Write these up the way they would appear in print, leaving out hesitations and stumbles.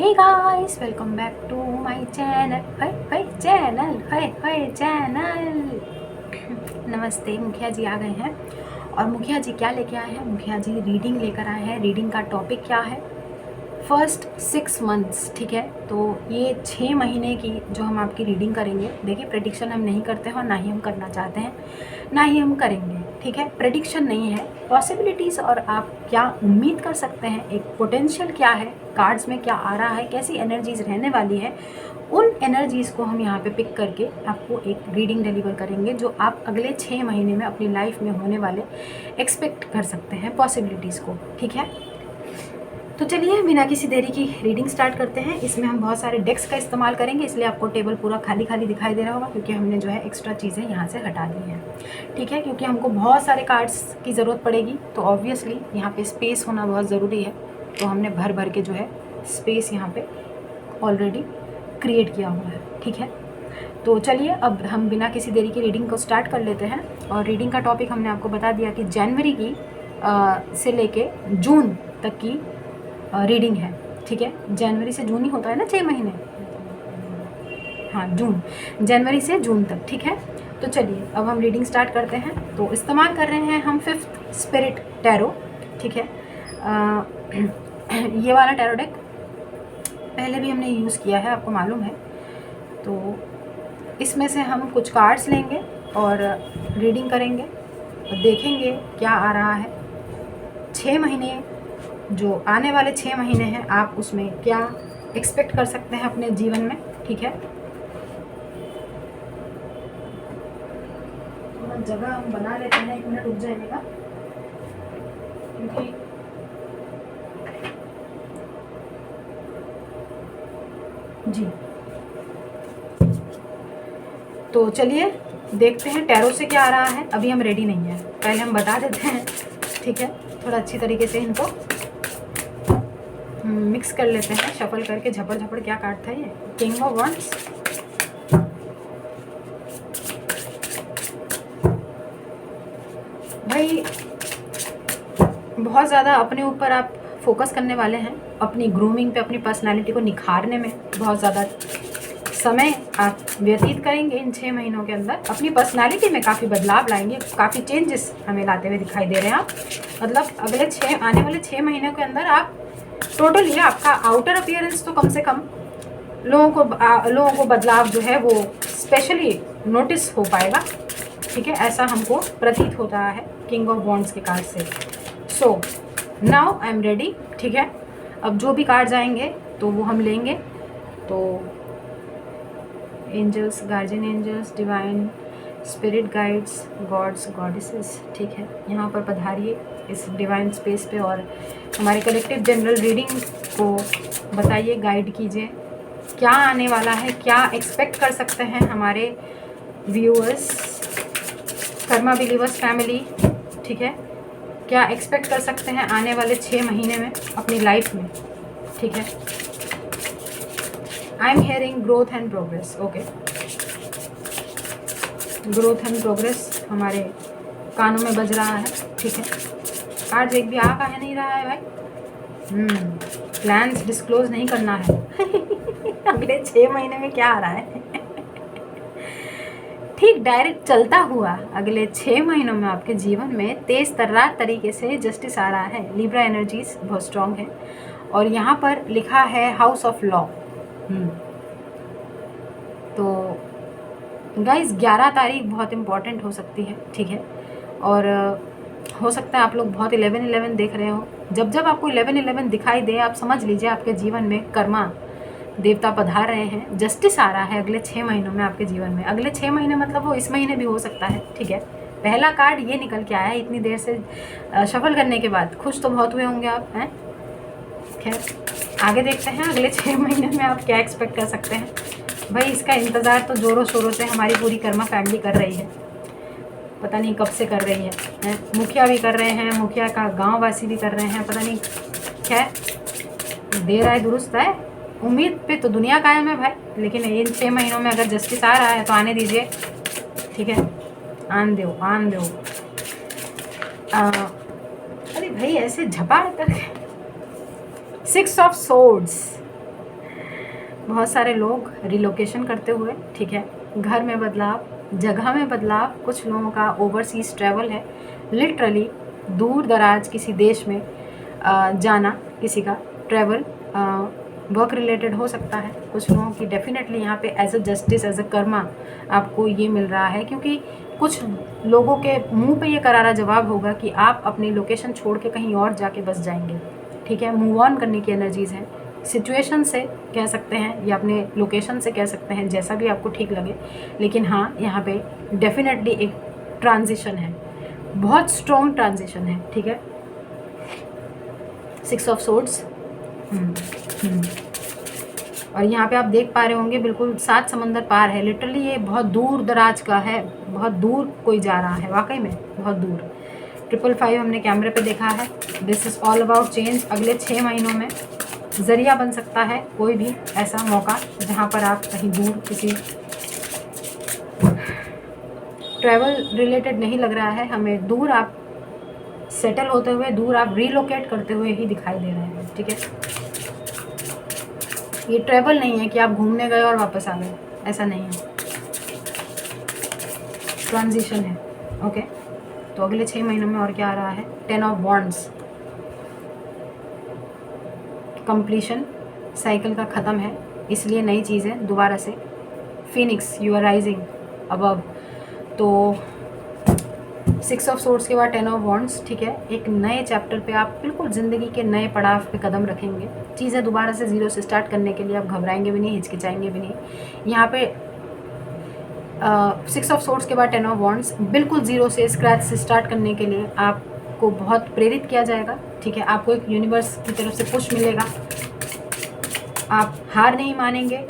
Hey guys, welcome back to my channel. Channel. नमस्ते। मुखिया जी आ गए हैं और मुखिया जी क्या लेके आए हैं? मुखिया जी रीडिंग लेकर आए हैं। रीडिंग का टॉपिक क्या है? First 6 months. ठीक है, तो ये 6 महीने की जो हम आपकी रीडिंग करेंगे। देखिए, प्रेडिक्शन हम नहीं करते हैं और ना ही हम करना चाहते हैं, ना ही हम करेंगे। ठीक है, प्रेडिक्शन नहीं है, पॉसिबिलिटीज़ और आप क्या उम्मीद कर सकते हैं, एक पोटेंशियल क्या है, कार्ड्स में क्या आ रहा है, कैसी एनर्जीज रहने वाली है, उन एनर्जीज़ को हम यहाँ पे पिक करके आपको एक रीडिंग डिलीवर करेंगे जो आप अगले 6 महीने में अपनी लाइफ में होने वाले एक्सपेक्ट कर सकते हैं पॉसिबिलिटीज़ को। ठीक है, तो चलिए बिना किसी देरी की रीडिंग स्टार्ट करते हैं। इसमें हम बहुत सारे डेक्स का इस्तेमाल करेंगे, इसलिए आपको टेबल पूरा खाली खाली दिखाई दे रहा होगा, क्योंकि हमने जो है एक्स्ट्रा चीज़ें यहाँ से हटा दी हैं। ठीक है, क्योंकि हमको बहुत सारे कार्ड्स की ज़रूरत पड़ेगी, तो ऑब्वियसली यहाँ पे स्पेस होना बहुत ज़रूरी है। तो हमने भर भर के जो है स्पेस यहाँ पे ऑलरेडी क्रिएट किया हुआ है। ठीक है, तो चलिए अब हम बिना किसी देरी की रीडिंग को स्टार्ट कर लेते हैं। और रीडिंग का टॉपिक हमने आपको बता दिया कि जनवरी की से लेके जून तक की रीडिंग है। ठीक है, जनवरी से जून ही होता है ना, 6 महीने। हाँ, जून, जनवरी से जून तक। ठीक है, तो चलिए अब हम रीडिंग स्टार्ट करते हैं। तो इस्तेमाल कर रहे हैं हम 5th स्पिरिट टैरो। ठीक है, ये वाला टैरो डेक पहले भी हमने यूज़ किया है, आपको मालूम है। तो इसमें से हम कुछ कार्ड्स लेंगे और रीडिंग करेंगे और देखेंगे क्या आ रहा है। 6 महीने जो आने वाले 6 महीने हैं, आप उसमें क्या एक्सपेक्ट कर सकते हैं अपने जीवन में। ठीक है, थोड़ा जगह हम बना लेते हैं, 1 मिनट रुक जाइएगा, क्योंकि जी। तो चलिए देखते हैं टैरो से क्या आ रहा है। अभी हम रेडी नहीं है, पहले हम बता देते हैं। ठीक है, थोड़ा अच्छी तरीके से इनको मिक्स कर लेते हैं, शफल करके। झपड़ झपड़ क्या कार्ड था ये? किंग ऑफ वंड्स, भाई बहुत ज़्यादा अपने ऊपर आप फोकस करने वाले हैं, अपनी ग्रूमिंग पे, अपनी पर्सनालिटी को निखारने में बहुत ज़्यादा समय आप व्यतीत करेंगे इन 6 महीनों के अंदर। अपनी पर्सनालिटी में काफ़ी बदलाव लाएंगे, काफ़ी चेंजेस हमें लाते हुए दिखाई दे रहे हैं आप। मतलब अगले आने वाले 6 महीनों के अंदर आप टोटली आपका आउटर अपीयरेंस तो कम से कम लोगों को बदलाव जो है वो स्पेशली नोटिस हो पाएगा। ठीक है, ऐसा हमको प्रतीत होता है किंग ऑफ वॉन्ड्स के कार्ड से। So now I am ready. ठीक है, अब जो भी कार्ड्स आएंगे तो वो हम लेंगे। तो angels, guardian angels, divine spirit guides, gods, goddesses. ठीक है, यहाँ पर पधारिए इस डिवाइन स्पेस पे और हमारे कलेक्टिव जनरल रीडिंग को बताइए, गाइड कीजिए क्या आने वाला है, क्या एक्सपेक्ट कर सकते हैं हमारे व्यूअर्स, कर्मा बिलीवर्स फैमिली। ठीक है, क्या एक्सपेक्ट कर सकते हैं आने वाले 6 महीने में अपनी लाइफ में। ठीक है, I am hearing growth and progress. Okay, growth and progress हमारे कानों में बज रहा है। ठीक है, कार्ड एक भी आ का है नहीं रहा है भाई। प्लान्स डिस्क्लोज नहीं करना है। अगले 6 महीने में क्या आ रहा है? ठीक डायरेक्ट चलता हुआ अगले 6 महीनों में आपके जीवन में तेज तर्रार तरीके से जस्टिस आ रहा है। लिब्रा एनर्जीज बहुत स्ट्रॉन्ग है और यहाँ पर लिखा है हाउस ऑफ लॉ। तो गाइस 11 तारीख बहुत इम्पॉर्टेंट हो सकती है। ठीक है, और हो सकता है आप लोग बहुत 11-11 देख रहे हो। जब जब आपको 11-11 दिखाई दे, आप समझ लीजिए आपके जीवन में कर्मा देवता पधार रहे हैं, जस्टिस आ रहा है अगले 6 महीनों में आपके जीवन में। अगले 6 महीने मतलब वो इस महीने भी हो सकता है। ठीक है, पहला कार्ड ये निकल के आया है इतनी देर से शफल करने के बाद। खुश तो बहुत हुए होंगे आप, हैं? खैर आगे देखते हैं अगले 6 महीने में आप क्या एक्सपेक्ट कर सकते हैं। भाई इसका इंतज़ार तो ज़ोरों शोरों से हमारी पूरी कर्मा फैमिली कर रही है, पता नहीं कब से कर रही है। मुखिया भी कर रहे हैं, मुखिया का गांव वासी भी कर रहे हैं, पता नहीं। खैर देर आए दुरुस्त है, उम्मीद पे तो दुनिया कायम है भाई। लेकिन इन 6 महीनों में अगर जस्टिस आ रहा है तो आने दीजिए। ठीक है, आन दो आन दो। अरे भाई ऐसे झपा कर 6 ऑफ सोर्ड्स, बहुत सारे लोग रिलोकेशन करते हुए, ठीक है, घर में बदलाव, जगह में बदलाव, कुछ लोगों का ओवरसीज़ ट्रैवल है, लिटरली दूर दराज किसी देश में जाना, किसी का ट्रैवल वर्क रिलेटेड हो सकता है। कुछ लोगों की डेफिनेटली यहाँ पे as a justice, as a karma आपको ये मिल रहा है, क्योंकि कुछ लोगों के मुंह पे ये करारा जवाब होगा कि आप अपनी लोकेशन छोड़ के कहीं और जाके बस जाएंगे, ठीक है। मूव ऑन करने की एनर्जीज़ हैं, सिचुएशन से कह सकते हैं या अपने लोकेशन से कह सकते हैं, जैसा भी आपको ठीक लगे, लेकिन हाँ यहाँ पे डेफिनेटली एक ट्रांजिशन है, बहुत स्ट्रॉन्ग ट्रांजिशन है, ठीक है। 6 ऑफ सोर्ड्स, और यहाँ पे आप देख पा रहे होंगे बिल्कुल 7 समंदर पार है, लिटरली ये बहुत दूर दराज का है, बहुत दूर कोई जा रहा है, वाकई में बहुत दूर। 555 हमने कैमरे पे देखा है। This is all about change. अगले 6 महीनों में ज़रिया बन सकता है कोई भी ऐसा मौका जहाँ पर आप कहीं दूर किसी ट्रैवल रिलेटेड नहीं लग रहा है हमें, दूर आप सेटल होते हुए, दूर आप रीलोकेट करते हुए ही दिखाई दे रहे हैं, ठीक है। ये ट्रैवल नहीं है कि आप घूमने गए और वापस आ गए, ऐसा नहीं है, ट्रांजिशन है, ओके। तो अगले 6 महीनों में और क्या आ रहा है? 10 ऑफ वॉन्ड्स, कंप्लीशन, साइकिल का ख़त्म है, इसलिए नई चीज़ें दोबारा से, phoenix, you are rising above. तो 6 ऑफ सोर्ड्स के बाद 10 ऑफ वॉन्ड्स, ठीक है। एक नए चैप्टर पे आप बिल्कुल ज़िंदगी के नए पड़ाव पे कदम रखेंगे, चीज़ें दोबारा से ज़ीरो से स्टार्ट करने के लिए आप घबराएंगे भी नहीं, हिचकिचाएंगे भी नहीं। यहाँ पे 6 ऑफ सोर्ड्स के बाद 10 ऑफ वॉन्ड्स, बिल्कुल ज़ीरो से, स्क्रैच से स्टार्ट करने के लिए आपको बहुत प्रेरित किया जाएगा, ठीक है। आपको एक यूनिवर्स की तरफ से पुश मिलेगा, आप हार नहीं मानेंगे,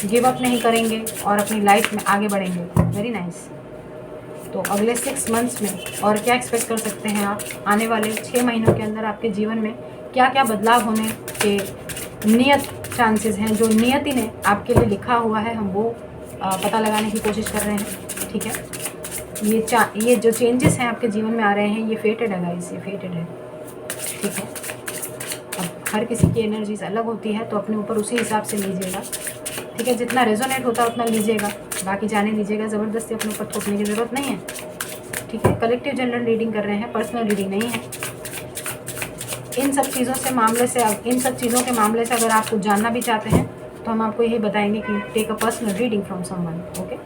गिव अप नहीं करेंगे और अपनी लाइफ में आगे बढ़ेंगे। Very nice. तो अगले 6 मंथ्स में और क्या एक्सपेक्ट कर सकते हैं आप? आने वाले 6 महीनों के अंदर आपके जीवन में क्या क्या बदलाव होने के नियत चांसेस हैं, जो नियति ने आपके लिए लिखा हुआ है, हम वो पता लगाने की कोशिश कर रहे हैं, ठीक है। ये जो चेंजेस हैं आपके जीवन में आ रहे हैं, ये फेटेड है गाइस, ये फेटेड है, ठीक है। अब हर किसी की एनर्जीज अलग होती है, तो अपने ऊपर उसी हिसाब से लीजिएगा, ठीक है। जितना रेजोनेट होता है उतना लीजिएगा, बाकी जाने दीजिएगा, ज़बरदस्ती अपने ऊपर थोपने की ज़रूरत नहीं है, ठीक है। कलेक्टिव जनरल रीडिंग कर रहे हैं, पर्सनल रीडिंग नहीं है। इन सब चीज़ों के मामले से अगर आप कुछ जानना भी चाहते हैं तो हम आपको यही बताएंगे कि take a personal reading from someone, okay.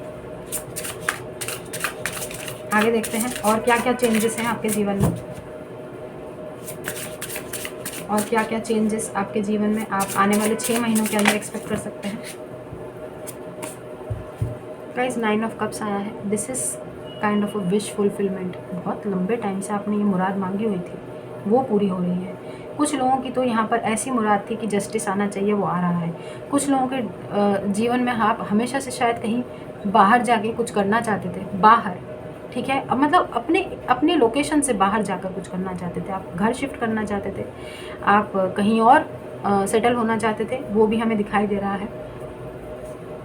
आगे देखते हैं और क्या क्या चेंजेस हैं आपके जीवन में, और क्या क्या चेंजेस आपके जीवन में आप आने वाले 6 महीनों के अंदर एक्सपेक्ट कर सकते हैं। गाइस 9 ऑफ कप्स आया है। This is kind of a wish fulfilment. बहुत लंबे टाइम से आपने ये मुराद मांगी हुई थी, वो पूरी हो रही है। कुछ लोगों की तो यहाँ पर ऐसी मुराद थी कि जस्टिस आना चाहिए, वो आ रहा है। कुछ लोगों के जीवन में आप हमेशा से शायद कहीं बाहर जाके कुछ करना चाहते थे, बाहर, ठीक है। अब मतलब अपने लोकेशन से बाहर जाकर कुछ करना चाहते थे, आप घर शिफ्ट करना चाहते थे, आप कहीं और सेटल होना चाहते थे, वो भी हमें दिखाई दे रहा है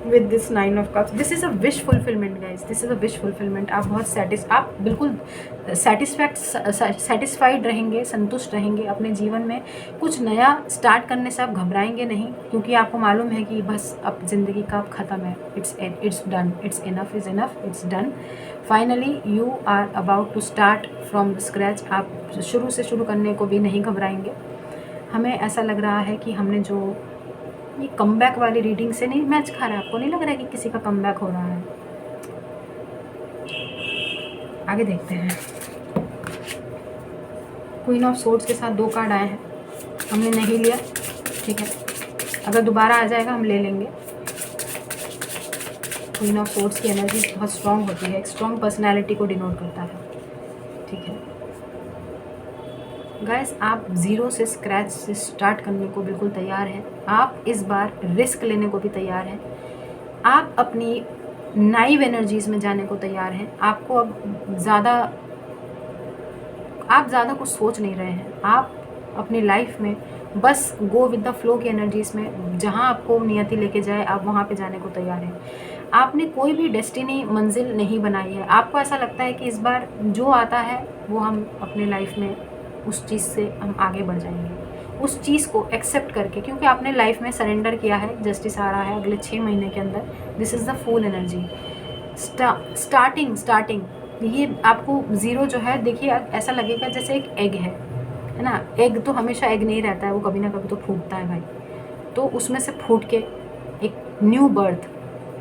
with this 9 of cups. This is a wish fulfilment guys, this is a wish fulfilment. आप बिल्कुल सेटिस्फाइड रहेंगे, संतुष्ट रहेंगे अपने जीवन में। कुछ नया स्टार्ट करने से आप घबराएंगे नहीं, क्योंकि आपको मालूम है कि बस अब ज़िंदगी का अब ख़त्म है, it's done, it's enough is enough, it's done. Finally you are about to start from the scratch. आप शुरू से शुरू करने को भी नहीं घबराएंगे। हमें ऐसा लग रहा है कि हमने जो ये कमबैक वाली रीडिंग से नहीं मैच खा रहा है। आपको नहीं लग रहा है कि किसी का कमबैक हो रहा है? आगे देखते हैं। क्वीन ऑफ सोर्ड्स के साथ 2 कार्ड आए हैं, हमने नहीं लिया, ठीक है। अगर दोबारा आ जाएगा हम ले लेंगे। क्वीन ऑफ सोर्ड्स की एनर्जी बहुत स्ट्रांग होती है, एक स्ट्रांग पर्सनैलिटी को डिनोट करता है, ठीक है। गाइस आप ज़ीरो से स्क्रैच से स्टार्ट करने को बिल्कुल तैयार हैं। आप इस बार रिस्क लेने को भी तैयार हैं। आप अपनी नाइव एनर्जीज़ में जाने को तैयार हैं। आपको अब आप ज़्यादा कुछ सोच नहीं रहे हैं। आप अपनी लाइफ में बस गो विद द फ्लो की एनर्जीज़ में, जहाँ आपको नियति लेके जाए आप वहाँ पे जाने को तैयार हैं। आपने कोई भी डेस्टिनी मंजिल नहीं बनाई है। आपको ऐसा लगता है कि इस बार जो आता है वो हम अपने लाइफ में उस चीज़ से हम आगे बढ़ जाएंगे। उस चीज़ को एक्सेप्ट करके, क्योंकि आपने लाइफ में सरेंडर किया है, जस्टिस आ रहा है अगले 6 महीने के अंदर। This is the fool energy. Starting ये आपको ज़ीरो जो है, देखिए ऐसा लगेगा जैसे एक एग है ना। एग तो हमेशा एग नहीं रहता है, वो कभी ना कभी तो फूटता है भाई। तो उसमें से फूट के एक न्यू बर्थ,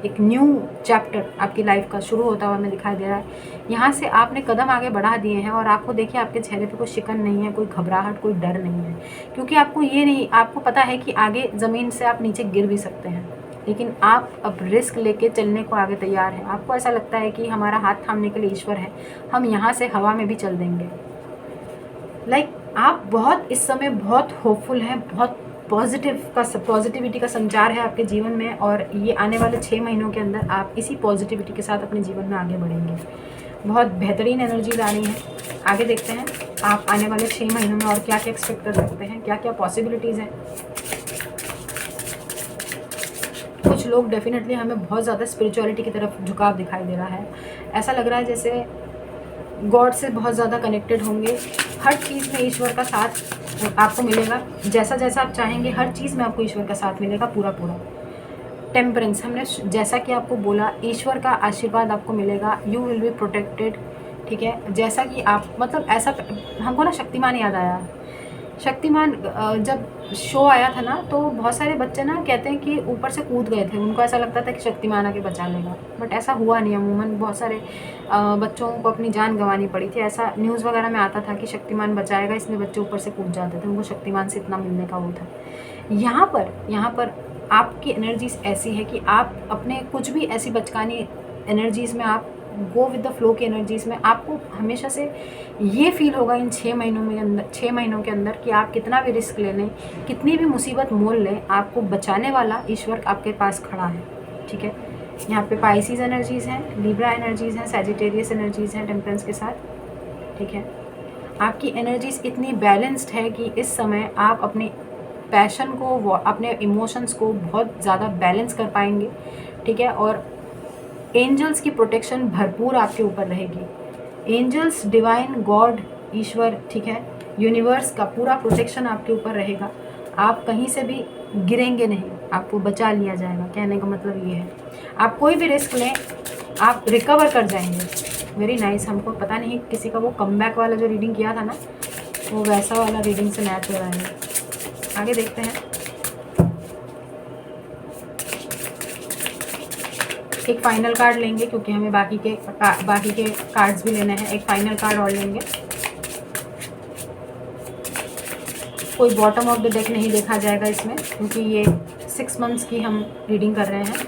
एक न्यू चैप्टर आपकी लाइफ का शुरू होता हुआ हमें दिखाई दे रहा है। यहाँ से आपने कदम आगे बढ़ा दिए हैं और आपको देखिए आपके चेहरे पे कोई शिकन नहीं है, कोई घबराहट, कोई डर नहीं है, क्योंकि आपको पता है कि आगे ज़मीन से आप नीचे गिर भी सकते हैं, लेकिन आप अब रिस्क लेके चलने को आगे तैयार हैं। आपको ऐसा लगता है कि हमारा हाथ थामने के लिए ईश्वर है, हम यहाँ से हवा में भी चल देंगे। आप बहुत इस समय बहुत होपफुल हैं, बहुत पॉजिटिविटी का संचार है आपके जीवन में, और ये आने वाले 6 महीनों के अंदर आप इसी पॉजिटिविटी के साथ अपने जीवन में आगे बढ़ेंगे। बहुत बेहतरीन एनर्जीज आ रही हैं। आगे देखते हैं आप आने वाले 6 महीनों में और क्या क्या एक्सपेक्ट कर सकते हैं, क्या क्या पॉसिबिलिटीज़ हैं। कुछ लोग डेफिनेटली हमें बहुत ज़्यादा स्पिरिचुअलिटी की तरफ झुकाव दिखाई दे रहा है। ऐसा लग रहा है जैसे गॉड से बहुत ज़्यादा कनेक्टेड होंगे। हर चीज़ में ईश्वर का साथ आपको मिलेगा, जैसा जैसा आप चाहेंगे हर चीज़ में आपको ईश्वर का साथ मिलेगा पूरा पूरा। टेम्परेंस, हमने जैसा कि आपको बोला, ईश्वर का आशीर्वाद आपको मिलेगा। यू विल बी प्रोटेक्टेड, ठीक है। जैसा कि आप मतलब ऐसा, हमको ना शक्तिमान याद आया। शक्तिमान जब शो आया था ना, तो बहुत सारे बच्चे ना कहते हैं कि ऊपर से कूद गए थे, उनको ऐसा लगता था कि शक्तिमान आके बचा लेगा, बट ऐसा हुआ नहीं। अमूमन बहुत सारे बच्चों को अपनी जान गंवानी पड़ी थी। ऐसा न्यूज़ वगैरह में आता था कि शक्तिमान बचाएगा, इसलिए बच्चे ऊपर से कूद जाते थे, उनको शक्तिमान से इतना मिलने का वो था। यहाँ पर आपकी एनर्जीज ऐसी है कि आप अपने कुछ भी ऐसी बचकानी एनर्जीज़ में आप गो विद द फ्लो की एनर्जीज़ में आपको हमेशा से ये फील होगा इन 6 महीनों के अंदर कि आप कितना भी रिस्क ले लें, कितनी भी मुसीबत मोल लें, आपको बचाने वाला ईश्वर आपके पास खड़ा है, ठीक है। यहाँ पे पाइसिस एनर्जीज़ हैं, लिब्रा एनर्जीज़ हैं, सैजिटेरियस एनर्जीज़ हैं टेम्परेंस के साथ, ठीक है। आपकी एनर्जीज़ इतनी बैलेंस्ड है कि इस समय आप अपने पैशन को, अपने इमोशंस को बहुत ज़्यादा बैलेंस कर पाएंगे, ठीक है। और एंजल्स की प्रोटेक्शन भरपूर आपके ऊपर रहेगी। एंजल्स, डिवाइन, गॉड, ईश्वर, ठीक है, यूनिवर्स का पूरा प्रोटेक्शन आपके ऊपर रहेगा। आप कहीं से भी गिरेंगे नहीं, आपको बचा लिया जाएगा। कहने का मतलब ये है, आप कोई भी रिस्क लें आप रिकवर कर जाएंगे। Very nice. हमको पता नहीं किसी का वो कमबैक वाला जो रीडिंग किया था ना, वो वैसा वाला रीडिंग से मैच हो रहा है। आगे देखते हैं। एक फाइनल कार्ड लेंगे क्योंकि हमें बाकी के कार्ड्स भी लेने हैं। एक फाइनल कार्ड और लेंगे। कोई बॉटम ऑफ द डेक नहीं देखा जाएगा इसमें, क्योंकि ये 6 मंथ्स की हम रीडिंग कर रहे हैं।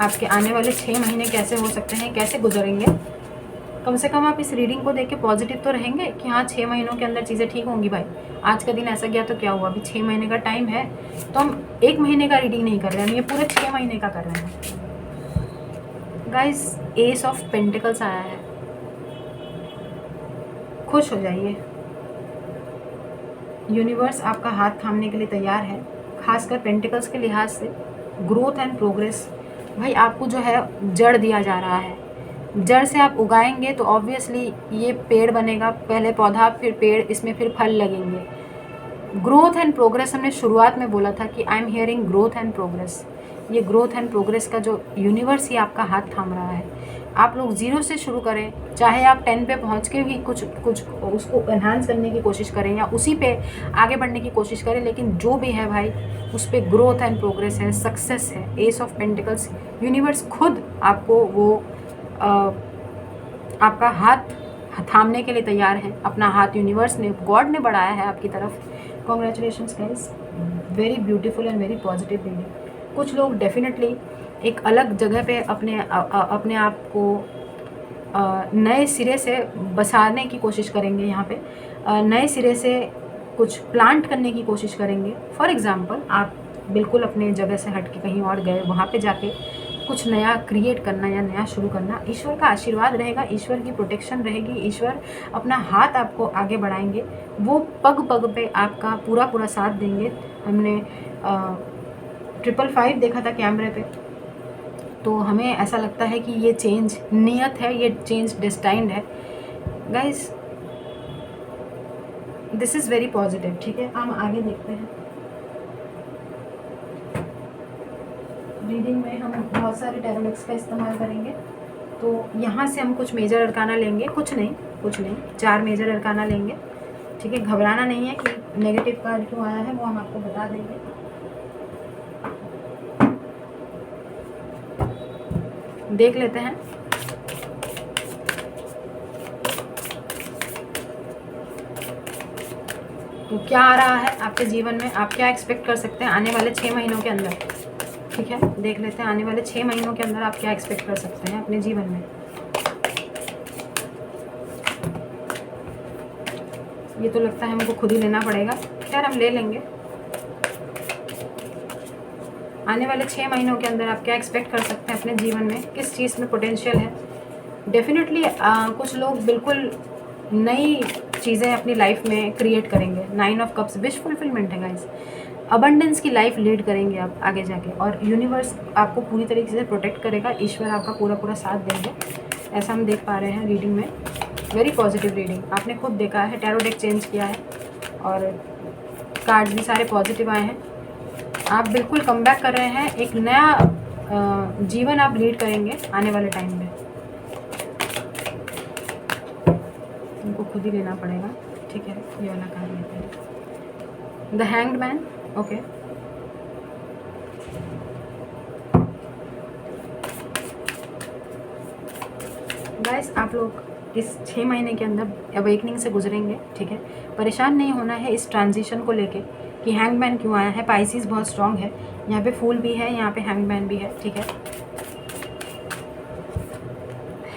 आपके आने वाले 6 महीने कैसे हो सकते हैं, कैसे गुजरेंगे, कम से कम आप इस रीडिंग को देख के पॉजिटिव तो रहेंगे कि हाँ 6 महीनों के अंदर चीज़ें ठीक होंगी। भाई आज का दिन ऐसा गया तो क्या हुआ, अभी 6 महीने का टाइम है, तो हम 1 महीने का रीडिंग नहीं कर रहे हैं, हम ये पूरे 6 महीने का कर रहे हैं। गाइस, एस ऑफ पेंटिकल्स आया है, खुश हो जाइए। यूनिवर्स आपका हाथ थामने के लिए तैयार है, खासकर पेंटिकल्स के लिहाज से। ग्रोथ एंड प्रोग्रेस, भाई आपको जो है जड़ दिया जा रहा है। जड़ से आप उगाएंगे तो ऑब्वियसली ये पेड़ बनेगा, पहले पौधा फिर पेड़, इसमें फिर फल लगेंगे। ग्रोथ एंड प्रोग्रेस, हमने शुरुआत में बोला था कि I am hearing growth and progress. ये ग्रोथ एंड प्रोग्रेस का जो यूनिवर्स ही आपका हाथ थाम रहा है। आप लोग 0 से शुरू करें, चाहे आप 10 पे पहुंच के भी कुछ उसको एनहांस करने की कोशिश करें या उसी पे आगे बढ़ने की कोशिश करें, लेकिन जो भी है भाई उस पर ग्रोथ एंड प्रोग्रेस है, सक्सेस है। एस ऑफ पेंटिकल्स, यूनिवर्स खुद आपको वो आपका हाथ थामने के लिए तैयार है। अपना हाथ यूनिवर्स ने, गॉड ने बढ़ाया है आपकी तरफ। Congratulations guys, very beautiful and very positive reading. कुछ लोग डेफिनेटली एक अलग जगह पे अपने आप को नए सिरे से बसाने की कोशिश करेंगे। यहाँ पे नए सिरे से कुछ प्लांट करने की कोशिश करेंगे। फॉर एग्ज़ाम्पल, आप बिल्कुल अपने जगह से हट के कहीं और गए, वहाँ पे जाके कुछ नया क्रिएट करना या नया शुरू करना। ईश्वर का आशीर्वाद रहेगा, ईश्वर की प्रोटेक्शन रहेगी, ईश्वर अपना हाथ आपको आगे बढ़ाएंगे, वो पग पग पे आपका पूरा पूरा साथ देंगे। हमने 555 देखा था कैमरे पे, तो हमें ऐसा लगता है कि ये चेंज नियत है, ये चेंज डेस्टाइंड है। Guys, this is very positive, ठीक है। हम आगे देखते हैं। रीडिंग में हम बहुत सारे टैरो डेक्स का इस्तेमाल करेंगे। तो यहाँ से हम कुछ मेजर अरकाना लेंगे, कुछ नहीं 4 मेजर अरकाना लेंगे, ठीक है। घबराना नहीं है कि नेगेटिव कार्ड क्यों आया है, वो हम आपको बता देंगे। देख लेते हैं। तो क्या आ रहा है आपके जीवन में, आप क्या एक्सपेक्ट कर सकते हैं आने वाले 6 महीनों के अंदर, ठीक है। देख लेते हैं आने वाले 6 महीनों के अंदर आप क्या एक्सपेक्ट कर सकते हैं अपने जीवन में। ये तो लगता है हमको खुद ही लेना पड़ेगा, खैर हम ले लेंगे। आने वाले 6 महीनों के अंदर आप क्या एक्सपेक्ट कर सकते हैं अपने जीवन में, किस चीज़ में पोटेंशियल है। डेफिनेटली कुछ लोग बिल्कुल नई चीज़ें अपनी लाइफ में क्रिएट करेंगे। 9 ऑफ कप्स विश फुलफिलमेंट है गाइस। अबंडेंस की लाइफ लीड करेंगे आप आगे जाके, और यूनिवर्स आपको पूरी तरीके से प्रोटेक्ट करेगा, ईश्वर आपका पूरा साथ देंगे, ऐसा हम देख पा रहे हैं रीडिंग में। वेरी पॉजिटिव रीडिंग, आपने खुद देखा है, टैरो डेक चेंज किया है और कार्ड्स भी सारे पॉजिटिव आए हैं। आप बिल्कुल कमबैक कर रहे हैं, एक नया जीवन आप लीड करेंगे आने वाले टाइम में। उनको खुद ही लेना पड़ेगा, ठीक है। ये वाला कार्ड लेते हैं, the hanged man, okay. Guys आप लोग इस 6 महीने के अंदर अवेकनिंग से गुजरेंगे, ठीक है। परेशान नहीं होना है इस ट्रांजिशन को लेके कि हैंगमैन क्यों आया है। पाइसिस बहुत स्ट्रांग है, यहाँ पे फूल भी है, यहाँ पे हैंगमैन भी है, ठीक है।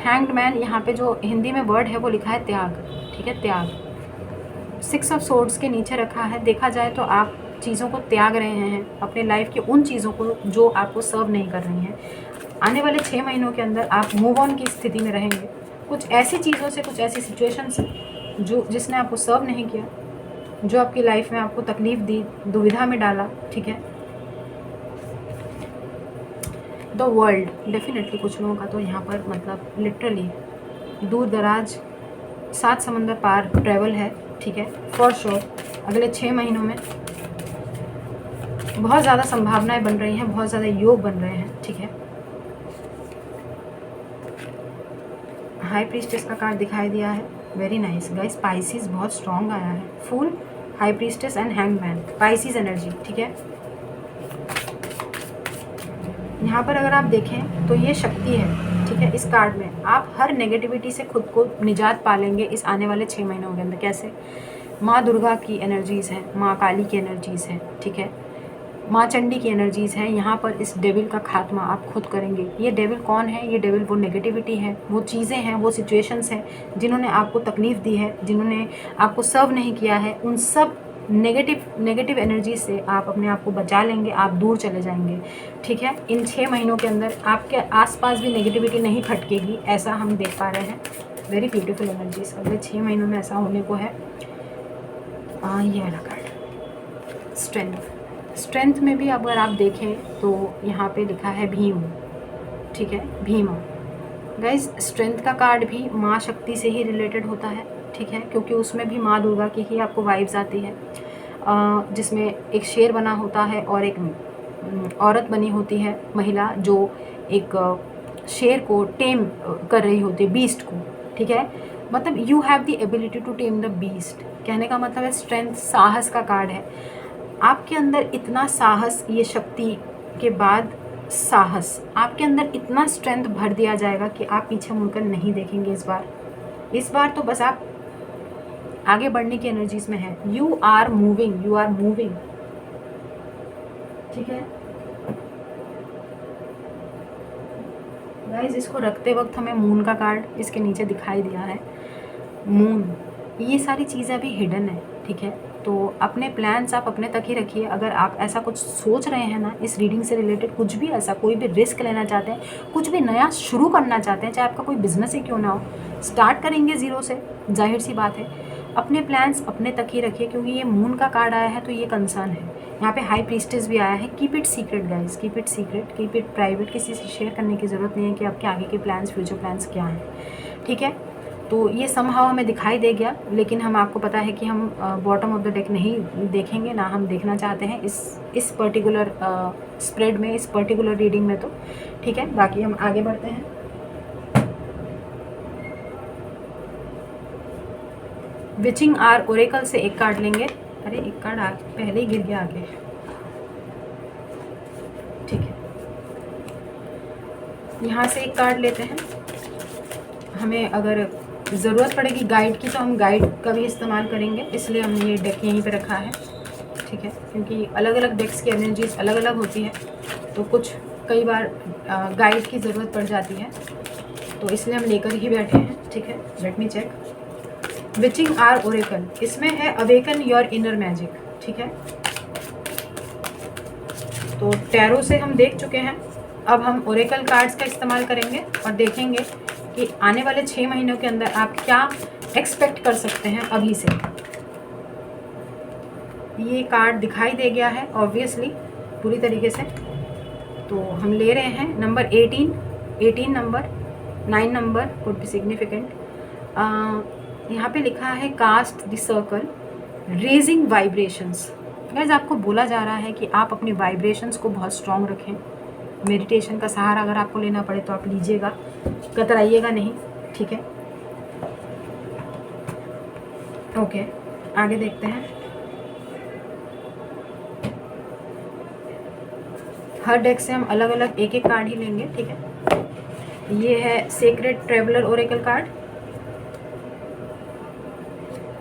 हैंगमैन यहाँ पे जो हिंदी में वर्ड है वो लिखा है त्याग, ठीक है, त्याग। 6 ऑफ सोर्ड्स के नीचे रखा है। देखा जाए तो आप चीज़ों को त्याग रहे हैं, अपने लाइफ के उन चीज़ों को जो आपको सर्व नहीं कर रही हैं। आने वाले 6 महीनों के अंदर आप मूव ऑन की स्थिति में रहेंगे। कुछ ऐसी चीज़ों से, कुछ ऐसी सिचुएशन से जिसने आपको सर्व नहीं किया, जो आपकी लाइफ में आपको तकलीफ़ दी, दुविधा में डाला, ठीक है। द वर्ल्ड, डेफिनेटली कुछ लोगों का तो यहाँ पर मतलब लिटरली दूर दराज 7 समंदर पार ट्रैवल है, ठीक है, फॉर श्योर। अगले 6 महीनों में बहुत ज़्यादा संभावनाएं बन रही हैं, बहुत ज़्यादा योग बन रहे हैं, ठीक है। हाई प्रीस्टेस का कार्ड दिखाई दिया है, वेरी नाइस गाइस। पाइसिस बहुत स्ट्रॉन्ग आया है, full, high priestess and hangman, Pisces energy, ठीक है। यहाँ पर अगर आप देखें तो ये शक्ति है, ठीक है। इस कार्ड में आप हर नेगेटिविटी से खुद को निजात पालेंगे इस आने वाले 6 महीनों के अंदर। कैसे? माँ दुर्गा की एनर्जीज़ हैं, माँ काली की एनर्जीज़ हैं, ठीक है, माँ चंडी की एनर्जीज़ हैं। यहाँ पर इस डेविल का खात्मा आप खुद करेंगे। ये डेविल कौन है? ये डेविल वो नेगेटिविटी है, वो चीज़ें हैं, वो सिचुएशंस हैं जिन्होंने आपको तकलीफ़ दी है, जिन्होंने आपको सर्व नहीं किया है। उन सब नेगेटिव एनर्जी से आप अपने आप को बचा लेंगे, आप दूर चले जाएंगे, ठीक है। इन 6 महीनों के अंदर आपके आसपास भी नेगेटिविटी नहीं फटकेगी, ऐसा हम देख पा रहे हैं। वेरी ब्यूटीफुल एनर्जीज अगले 6 महीनों में ऐसा होने को है। ये वाला कार्ड स्ट्रेंथ में भी अगर आप देखें तो यहाँ पे लिखा है भीम, ठीक है, भीमा। गाइज स्ट्रेंथ का कार्ड भी माँ शक्ति से ही रिलेटेड होता है, ठीक है, क्योंकि उसमें भी माँ दुर्गा की ही आपको वाइब्स आती है, जिसमें एक शेर बना होता है और एक औरत बनी होती है, महिला, जो एक शेर को टेम कर रही होती है, बीस्ट को, ठीक है। मतलब you have the ability to tame the beast, कहने का मतलब है स्ट्रेंथ, साहस का कार्ड है। आपके अंदर इतना साहस, ये शक्ति के बाद साहस, आपके अंदर इतना स्ट्रेंथ भर दिया जाएगा कि आप पीछे मुड़कर नहीं देखेंगे। इस बार तो बस आप आगे बढ़ने की एनर्जीज में है। यू आर मूविंग, ठीक है गाइज। इसको रखते वक्त हमें मून का कार्ड इसके नीचे दिखाई दिया है, मून। ये सारी चीज़ें भी हिडन है, ठीक है। तो अपने प्लान्स आप अपने तक ही रखिए। अगर आप ऐसा कुछ सोच रहे हैं ना, इस रीडिंग से रिलेटेड कुछ भी ऐसा, कोई भी रिस्क लेना चाहते हैं, कुछ भी नया शुरू करना चाहते हैं, चाहे आपका कोई बिजनेस ही क्यों ना हो, स्टार्ट करेंगे ज़ीरो से, जाहिर सी बात है। अपने प्लान्स अपने तक ही रखिए, क्योंकि ये मून का कार्ड आया है तो ये कंसर्न है। यहाँ पे हाई प्रीस्टेस भी आया है। Keep it secret guys, keep it secret, keep it private. किसी से शेयर करने की ज़रूरत नहीं है कि आपके आगे के प्लान्स, फ्यूचर प्लान्स क्या हैं, ठीक है। तो ये समहाउ हमें दिखाई दे गया, लेकिन हम आपको पता है कि हम बॉटम ऑफ द डेक नहीं देखेंगे, ना हम देखना चाहते हैं इस पर्टिकुलर स्प्रेड में, इस पर्टिकुलर रीडिंग में। तो ठीक है, बाकी हम आगे बढ़ते हैं। विचिंग आर ओरेकल से एक कार्ड लेंगे। अरे एक कार्ड पहले ही गिर गया आगे। ठीक है, यहाँ से एक कार्ड लेते हैं। हमें अगर ज़रूरत पड़ेगी गाइड की तो हम गाइड का भी इस्तेमाल करेंगे, इसलिए हमने ये डेक यहीं पे रखा है। ठीक है, क्योंकि अलग अलग डेक्स की एनर्जीज अलग अलग होती है, तो कुछ कई बार गाइड की ज़रूरत पड़ जाती है, तो इसलिए हम लेकर ही बैठे हैं। ठीक है, let me check. Witching Hour Oracle, इसमें है अवेकन योर इनर मैजिक। ठीक है, तो टैरो से हम देख चुके हैं, अब हम ओरेकल कार्ड्स का इस्तेमाल करेंगे और देखेंगे कि आने वाले 6 महीनों के अंदर आप क्या एक्सपेक्ट कर सकते हैं अभी से। ये कार्ड दिखाई दे गया है ऑब्वियसली पूरी तरीके से, तो हम ले रहे हैं number 18 number, 9 number could be significant. यहाँ पे लिखा है cast the circle, raising vibrations. Guys आपको बोला जा रहा है कि आप अपनी वाइब्रेशंस को बहुत स्ट्रॉन्ग रखें। मेडिटेशन का सहारा अगर आपको लेना पड़े तो आप लीजिएगा, कतराइएगा नहीं। ठीक है, ओके, आगे देखते हैं। हर डेक से हम अलग अलग एक एक कार्ड ही लेंगे। ठीक है, ये है सेक्रेड ट्रेवलर ओरेकल कार्ड,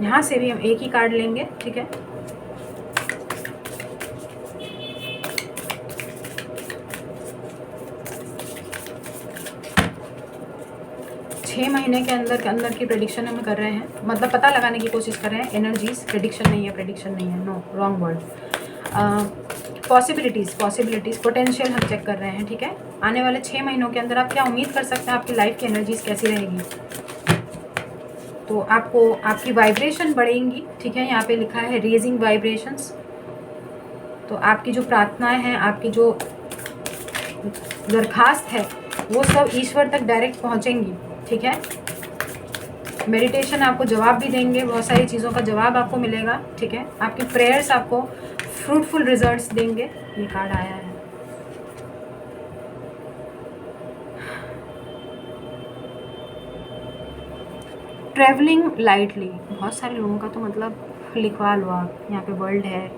यहाँ से भी हम एक ही कार्ड लेंगे। ठीक है, छः महीने के अंदर की प्रेडिक्शन हम कर रहे हैं, मतलब पता लगाने की कोशिश कर रहे हैं एनर्जीज। प्रेडिक्शन नहीं है, no wrong word. Possibilities potential हम चेक कर रहे हैं। ठीक है, आने वाले 6 महीनों के अंदर आप क्या उम्मीद कर सकते हैं, आपकी लाइफ की एनर्जीज कैसी रहेगी। तो आपको आपकी वाइब्रेशन बढ़ेंगी। ठीक है, यहाँ पे लिखा है रेजिंग वाइब्रेशंस, तो आपकी जो प्रार्थनाएं हैं, आपकी जो दरखास्त है, वो सब ईश्वर तक डायरेक्ट पहुँचेंगी। ठीक है, मेडिटेशन आपको जवाब भी देंगे, बहुत सारी चीज़ों का जवाब आपको मिलेगा। ठीक है, आपकी प्रेयर्स आपको फ्रूटफुल रिजल्ट्स देंगे। ये कार्ड आया है। ट्रैवलिंग लाइटली, बहुत सारे लोगों का तो मतलब लिखवा लो आप, यहाँ पे वर्ल्ड है,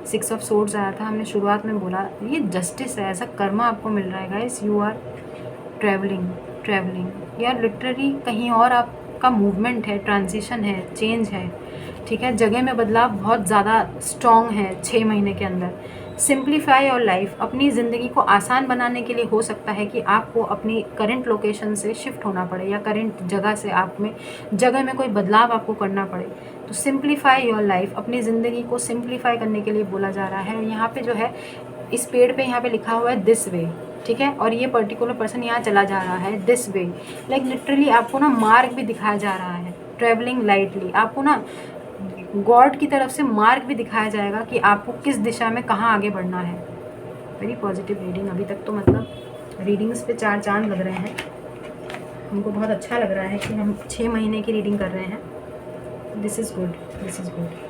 6 ऑफ सोर्ड्स आया था, हमने शुरुआत में बोला ये जस्टिस है, ऐसा कर्मा आपको मिल रहा है गाइस। यू आर ट्रैवलिंग यार, लिटरली कहीं और आपका मूवमेंट है, ट्रांजिशन है, चेंज है। ठीक है, जगह में बदलाव बहुत ज़्यादा स्ट्रॉन्ग है 6 महीने के अंदर। सिंप्लीफाई और लाइफ, अपनी ज़िंदगी को आसान बनाने के लिए हो सकता है कि आपको अपनी करंट लोकेशन से शिफ्ट होना पड़े, या करंट जगह से जगह में कोई बदलाव आपको करना पड़े। तो सिंप्लीफाई योर लाइफ, अपनी ज़िंदगी को सिंप्लीफाई करने के लिए बोला जा रहा है। यहाँ पे जो है इस पेड़ पे यहाँ पे लिखा हुआ है दिस वे। ठीक है, और ये पर्टिकुलर पर्सन यहाँ चला जा रहा है दिस वे, लाइक लिटरली आपको ना मार्ग भी दिखाया जा रहा है। ट्रैवलिंग लाइटली, आपको ना गॉड की तरफ से मार्ग भी दिखाया जाएगा कि आपको किस दिशा में कहाँ आगे बढ़ना है। वेरी पॉजिटिव रीडिंग, अभी तक तो मतलब रीडिंग्स पे 4 चांद लग रहे हैं। हमको बहुत अच्छा लग रहा है कि हम 6 महीने की रीडिंग कर रहे हैं। This is good, this is good.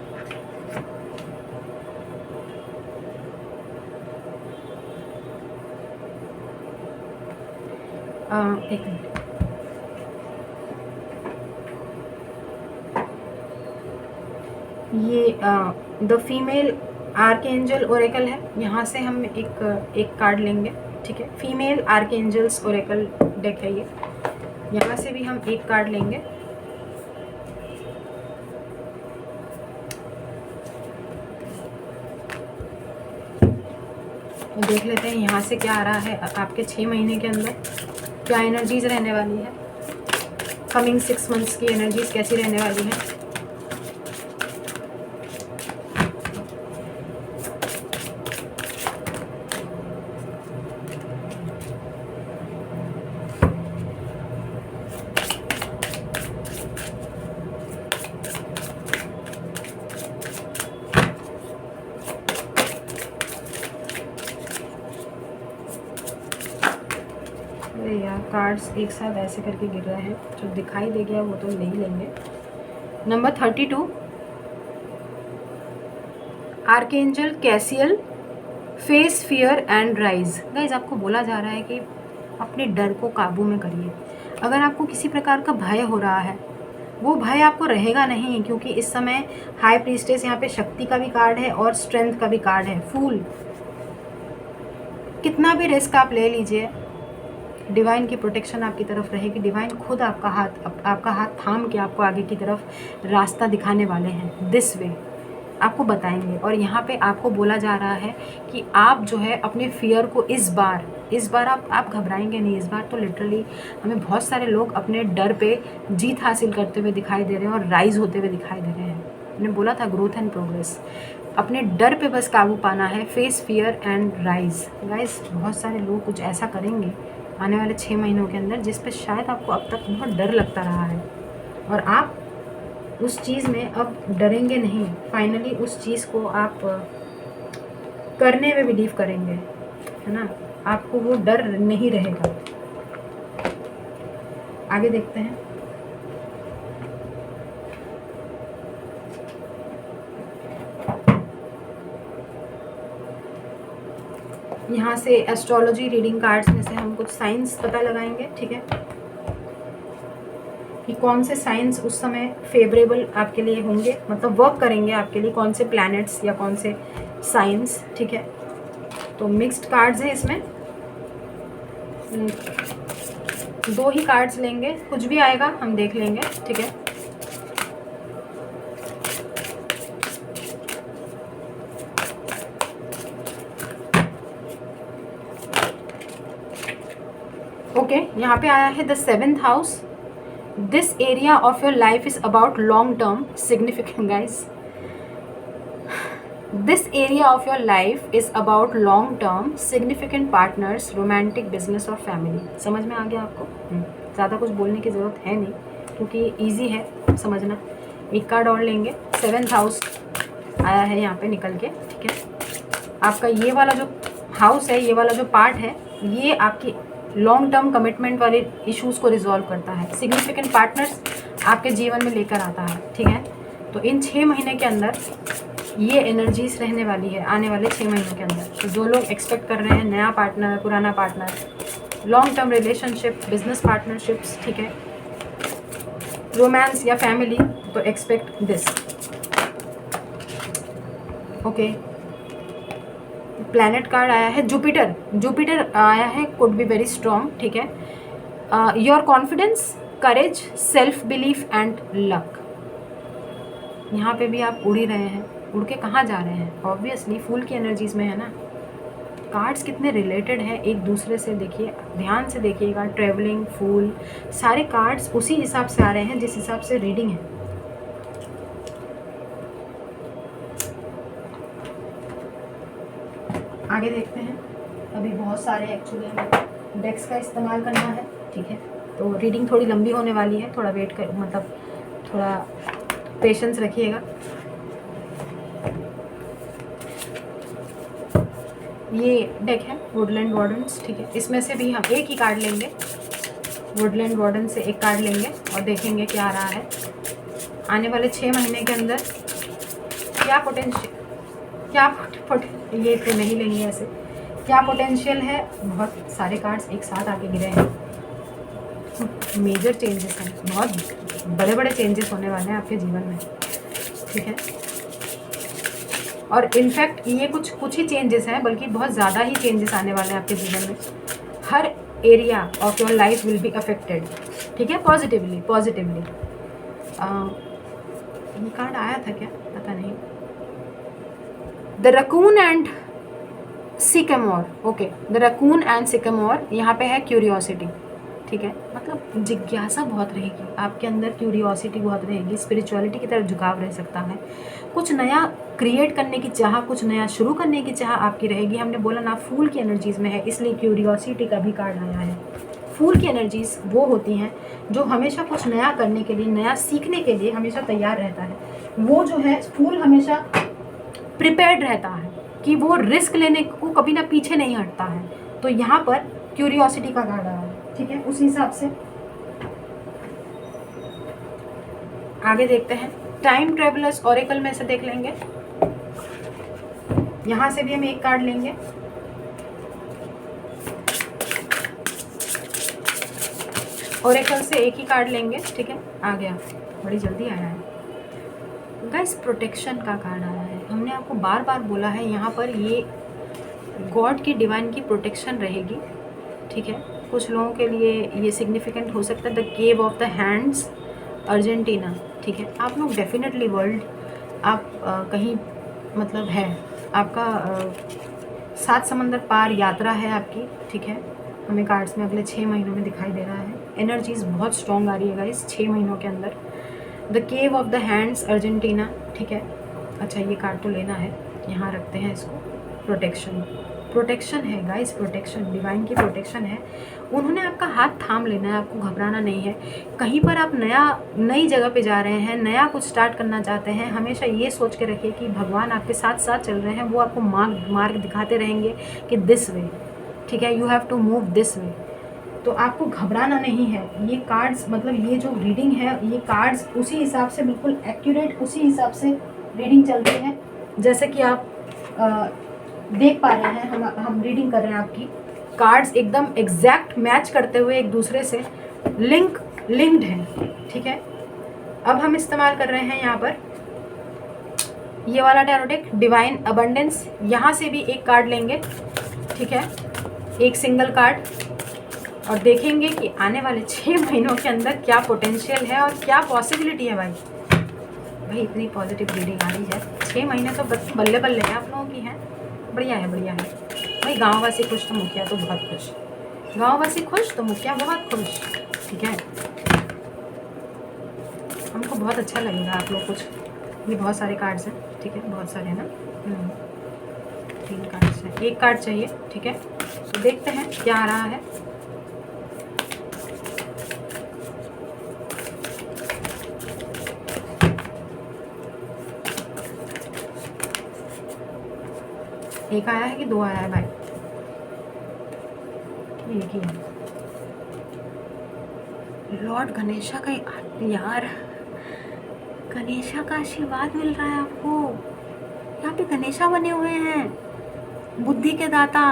एक मिनट, ये द फीमेल आर्कएंजल ओरेकल है, यहाँ से हम एक कार्ड लेंगे। ठीक है, फीमेल आर्कएंजल्स ओरेकल डेक है ये, यहाँ से भी हम एक कार्ड लेंगे। तो देख लेते हैं यहाँ से क्या आ रहा है आपके 6 महीने के अंदर, क्या एनर्जीज रहने वाली है। कमिंग 6 मंथ्स की एनर्जीज कैसी रहने वाली है। अरे यार कार्ड्स एक साथ ऐसे करके गिर रहे हैं, जो दिखाई दे गया वो तो नहीं लेंगे। Number 32, archangel Cassiel, face fear and rise. Guys आपको बोला जा रहा है कि अपने डर को काबू में करिए। अगर आपको किसी प्रकार का भय हो रहा है, वो भय आपको रहेगा नहीं, क्योंकि इस समय हाई प्रीस्टेस यहाँ पे शक्ति का भी कार्ड है और स्ट्रेंथ का भी कार्ड है। फूल, कितना भी रिस्क आप ले लीजिए, डिवाइन की प्रोटेक्शन आपकी तरफ रहेगी। डिवाइन खुद आपका हाथ थाम के आपको आगे की तरफ रास्ता दिखाने वाले हैं, दिस वे आपको बताएंगे। और यहाँ पे आपको बोला जा रहा है कि आप जो है अपने फियर को इस बार आप घबराएंगे नहीं। इस बार तो लिटरली हमें बहुत सारे लोग अपने डर पे जीत हासिल करते हुए दिखाई दे रहे हैं और राइज होते हुए दिखाई दे रहे हैं। मैंने बोला था ग्रोथ एंड प्रोग्रेस। अपने डर पे बस काबू पाना है, face fear and rise. Guys बहुत सारे लोग कुछ ऐसा करेंगे आने वाले 6 महीनों के अंदर जिस पे शायद आपको अब तक बहुत डर लगता रहा है, और आप उस चीज़ में अब डरेंगे नहीं। फाइनली उस चीज़ को आप करने में बिलीव करेंगे, है ना। आपको वो डर नहीं रहेगा। आगे देखते हैं। यहाँ से एस्ट्रोलॉजी रीडिंग कार्ड्स में से हम कुछ साइंस पता लगाएंगे, ठीक है, कि कौन से साइंस उस समय फेवरेबल आपके लिए होंगे, मतलब वर्क करेंगे आपके लिए, कौन से प्लैनेट्स या कौन से साइंस, ठीक है। तो मिक्स्ड कार्ड्स हैं इसमें, 2 ही कार्ड्स लेंगे, कुछ भी आएगा हम देख लेंगे, ठीक है। ओके, यहाँ पे आया है the 7th house. This area of your life is about long term significant. Guys, this area of your life is about long term significant partners, romantic, business और फैमिली। समझ में आ गया आपको? ज़्यादा कुछ बोलने की ज़रूरत है नहीं, क्योंकि ईजी है समझना। एक कार्ड और लेंगे, 7th हाउस आया है यहाँ पे निकल के, ठीक है। आपका ये वाला जो हाउस है, ये वाला जो पार्ट है, ये आपकी लॉन्ग टर्म कमिटमेंट वाले इश्यूज़ को रिजॉल्व करता है, सिग्निफिकेंट पार्टनर्स आपके जीवन में लेकर आता है, ठीक है। तो इन 6 महीने के अंदर ये एनर्जीज रहने वाली है, आने वाले 6 महीनों के अंदर। तो जो लोग एक्सपेक्ट कर रहे हैं नया पार्टनर, पुराना partner, long term relationship, business partnerships, ठीक है, रोमांस या फैमिली, तो expect this. Okay, planet card आया है जुपिटर। जुपिटर आया है, कुड बी वेरी स्ट्रॉन्ग, ठीक है। Your confidence, courage, self belief and luck. यहाँ पे भी आप उड़ ही रहे हैं। उड़ के कहाँ जा रहे हैं? ऑब्वियसली फूल की एनर्जीज में है ना। कार्ड्स कितने रिलेटेड हैं एक दूसरे से, देखिए, ध्यान से देखिएगा। ट्रेवलिंग, फूल, सारे कार्ड्स उसी हिसाब से आ रहे हैं जिस हिसाब से रीडिंग है। आगे देखते हैं। अभी बहुत सारे एक्चुअली डेक्स का इस्तेमाल करना है, ठीक है, तो रीडिंग थोड़ी लंबी होने वाली है। थोड़ा वेट कर, मतलब थोड़ा पेशेंस रखिएगा। ये डेक है वुडलैंड वार्डन्स, ठीक है। इसमें से भी हम एक ही कार्ड लेंगे, वुडलैंड वार्डन से एक कार्ड लेंगे और देखेंगे क्या आ रहा है आने वाले 6 महीने के अंदर। क्या पोटेंशियल, ये तो नहीं लेंगे ऐसे। क्या पोटेंशियल है? बहुत सारे कार्ड्स एक साथ आके गिरे हैं। मेजर चेंजेस हैं, बहुत बड़े बड़े चेंजेस होने वाले हैं आपके जीवन में, ठीक है। और इनफैक्ट ये कुछ ही चेंजेस हैं, बल्कि बहुत ज़्यादा ही चेंजेस आने वाले हैं आपके जीवन में। हर area of your life will be affected, ठीक है, पॉजिटिवली। ये कार्ड आया था क्या, पता नहीं। The raccoon and sycamore. Okay, the raccoon and sycamore, यहाँ पे है क्यूरियोसिटी, ठीक है, मतलब जिज्ञासा बहुत रहेगी आपके अंदर, क्यूरियोसिटी बहुत रहेगी, स्पिरिचुअलिटी की तरफ झुकाव रह सकता है, कुछ नया क्रिएट करने की चाह, कुछ नया शुरू करने की चाह आपकी रहेगी। हमने बोला ना फूल की एनर्जीज़ में है, इसलिए क्यूरियोसिटी का भी कार्ड आया है। फूल की एनर्जीज़ वो होती हैं जो हमेशा कुछ नया करने के लिए, नया सीखने के लिए हमेशा तैयार रहता है। वो जो है फूल हमेशा प्रिपेयर्ड रहता है कि वो रिस्क लेने को कभी ना पीछे नहीं हटता है। तो यहाँ पर क्यूरियोसिटी का कार्ड आया है, ठीक है, उस हिसाब से आगे देखते हैं। टाइम ट्रेवलर्स ओरेकल में से देख लेंगे, यहाँ से भी हम एक कार्ड लेंगे। ओरेकल से एक ही कार्ड लेंगे, ठीक है। आ गया, बड़ी जल्दी आया है गाइस। प्रोटेक्शन का कार्ड आया है। हमने आपको बार बार बोला है यहाँ पर ये गॉड की डिवाइन की प्रोटेक्शन रहेगी, ठीक है। कुछ लोगों के लिए ये सिग्निफिकेंट हो सकता है। The cave of the hands Argentina, ठीक है। आप लोग डेफिनेटली वर्ल्ड आप कहीं मतलब है आपका 7 समंदर पार यात्रा है आपकी, ठीक है। हमें कार्ड्स में अगले 6 महीनों में दिखाई दे रहा है। एनर्जीज बहुत स्ट्रॉन्ग आ रही है गाइस 6 महीनों के अंदर। The cave of the hands Argentina, ठीक है। अच्छा, ये कार्ड तो लेना है, यहाँ रखते हैं इसको। प्रोटेक्शन, प्रोटेक्शन है गाइस, प्रोटेक्शन, डिवाइन की प्रोटेक्शन है। उन्होंने आपका हाथ थाम लेना है, आपको घबराना नहीं है। कहीं पर आप नई जगह पे जा रहे हैं, नया कुछ स्टार्ट करना चाहते हैं, हमेशा ये सोच के रखिए कि भगवान आपके साथ साथ चल रहे हैं। वो आपको मार्ग दिखाते रहेंगे कि दिस वे, ठीक है, you have to move this way. तो आपको घबराना नहीं है। ये कार्ड्स मतलब ये जो रीडिंग है, ये कार्ड्स उसी हिसाब से बिल्कुल एक्यूरेट, उसी हिसाब से रीडिंग चल रही है जैसे कि आप देख पा रहे हैं। हम रीडिंग कर रहे हैं, आपकी कार्ड्स एकदम एग्जैक्ट मैच करते हुए एक दूसरे से लिंक्ड हैं, ठीक है। अब हम इस्तेमाल कर रहे हैं यहाँ पर ये वाला टैरो डेक, डिवाइन अबंडेंस। यहाँ से भी एक कार्ड लेंगे, ठीक है, एक सिंगल कार्ड, और देखेंगे कि आने वाले 6 महीनों के अंदर क्या पोटेंशियल है और क्या पॉसिबिलिटी है। भाई इतनी पॉजिटिव रीडिंग आ रही है। 6 महीने तो बल्ले बल्ले हैं आप लोगों की हैं। बढ़िया है, बढ़िया है भाई। गाँववासी खुश तो मुखिया तो बहुत खुश, गाँववासी खुश तो मुखिया बहुत खुश, ठीक है। हमको बहुत अच्छा लगेगा आप लोग कुछ। ये बहुत सारे कार्ड्स हैं, ठीक है, बहुत सारे हैं ना। 3 कार्ड्स हैं, एक कार्ड चाहिए, ठीक है। तो देखते हैं क्या आ रहा है। एक आया है कि 2 आया है भाई? एक ही है। लॉर्ड गणेशा का यार, गणेशा का आशीर्वाद मिल रहा है आपको। यहाँ पे गणेशा बने हुए हैं, बुद्धि के दाता,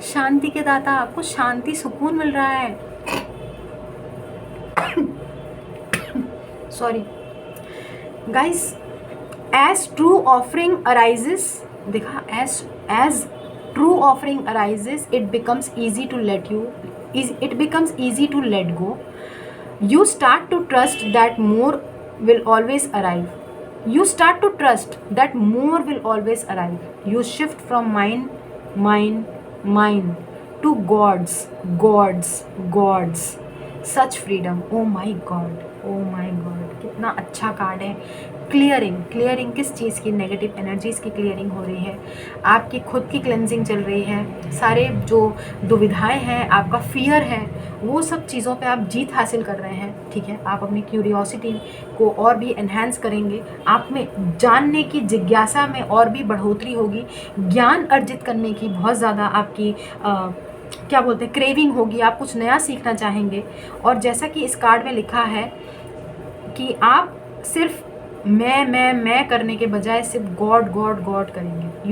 शांति के दाता। आपको शांति सुकून मिल रहा है। Sorry guys, as true offering arises, देखा, as true offering arises it becomes easy to let you, it becomes easy to let go. You start to trust that more will always arrive. You start to trust that more will always arrive. You shift from mine to God's. Such freedom. Oh my God. कितना अच्छा card है। Clearing किस चीज़ की? Negative energies की clearing हो रही है, आपकी खुद की क्लेंजिंग चल रही है। सारे जो दुविधाएं हैं, आपका फियर है, वो सब चीज़ों पे आप जीत हासिल कर रहे हैं, ठीक है। आप अपनी क्यूरियोसिटी को और भी एनहांस करेंगे, आप में जानने की जिज्ञासा में और भी बढ़ोतरी होगी, ज्ञान अर्जित करने की बहुत ज़्यादा आपकी क्या बोलते हैं, क्रेविंग होगी। आप कुछ नया सीखना चाहेंगे। और जैसा कि इस कार्ड में लिखा है कि आप सिर्फ मैं करने के बजाय सिर्फ गॉड करेंगे।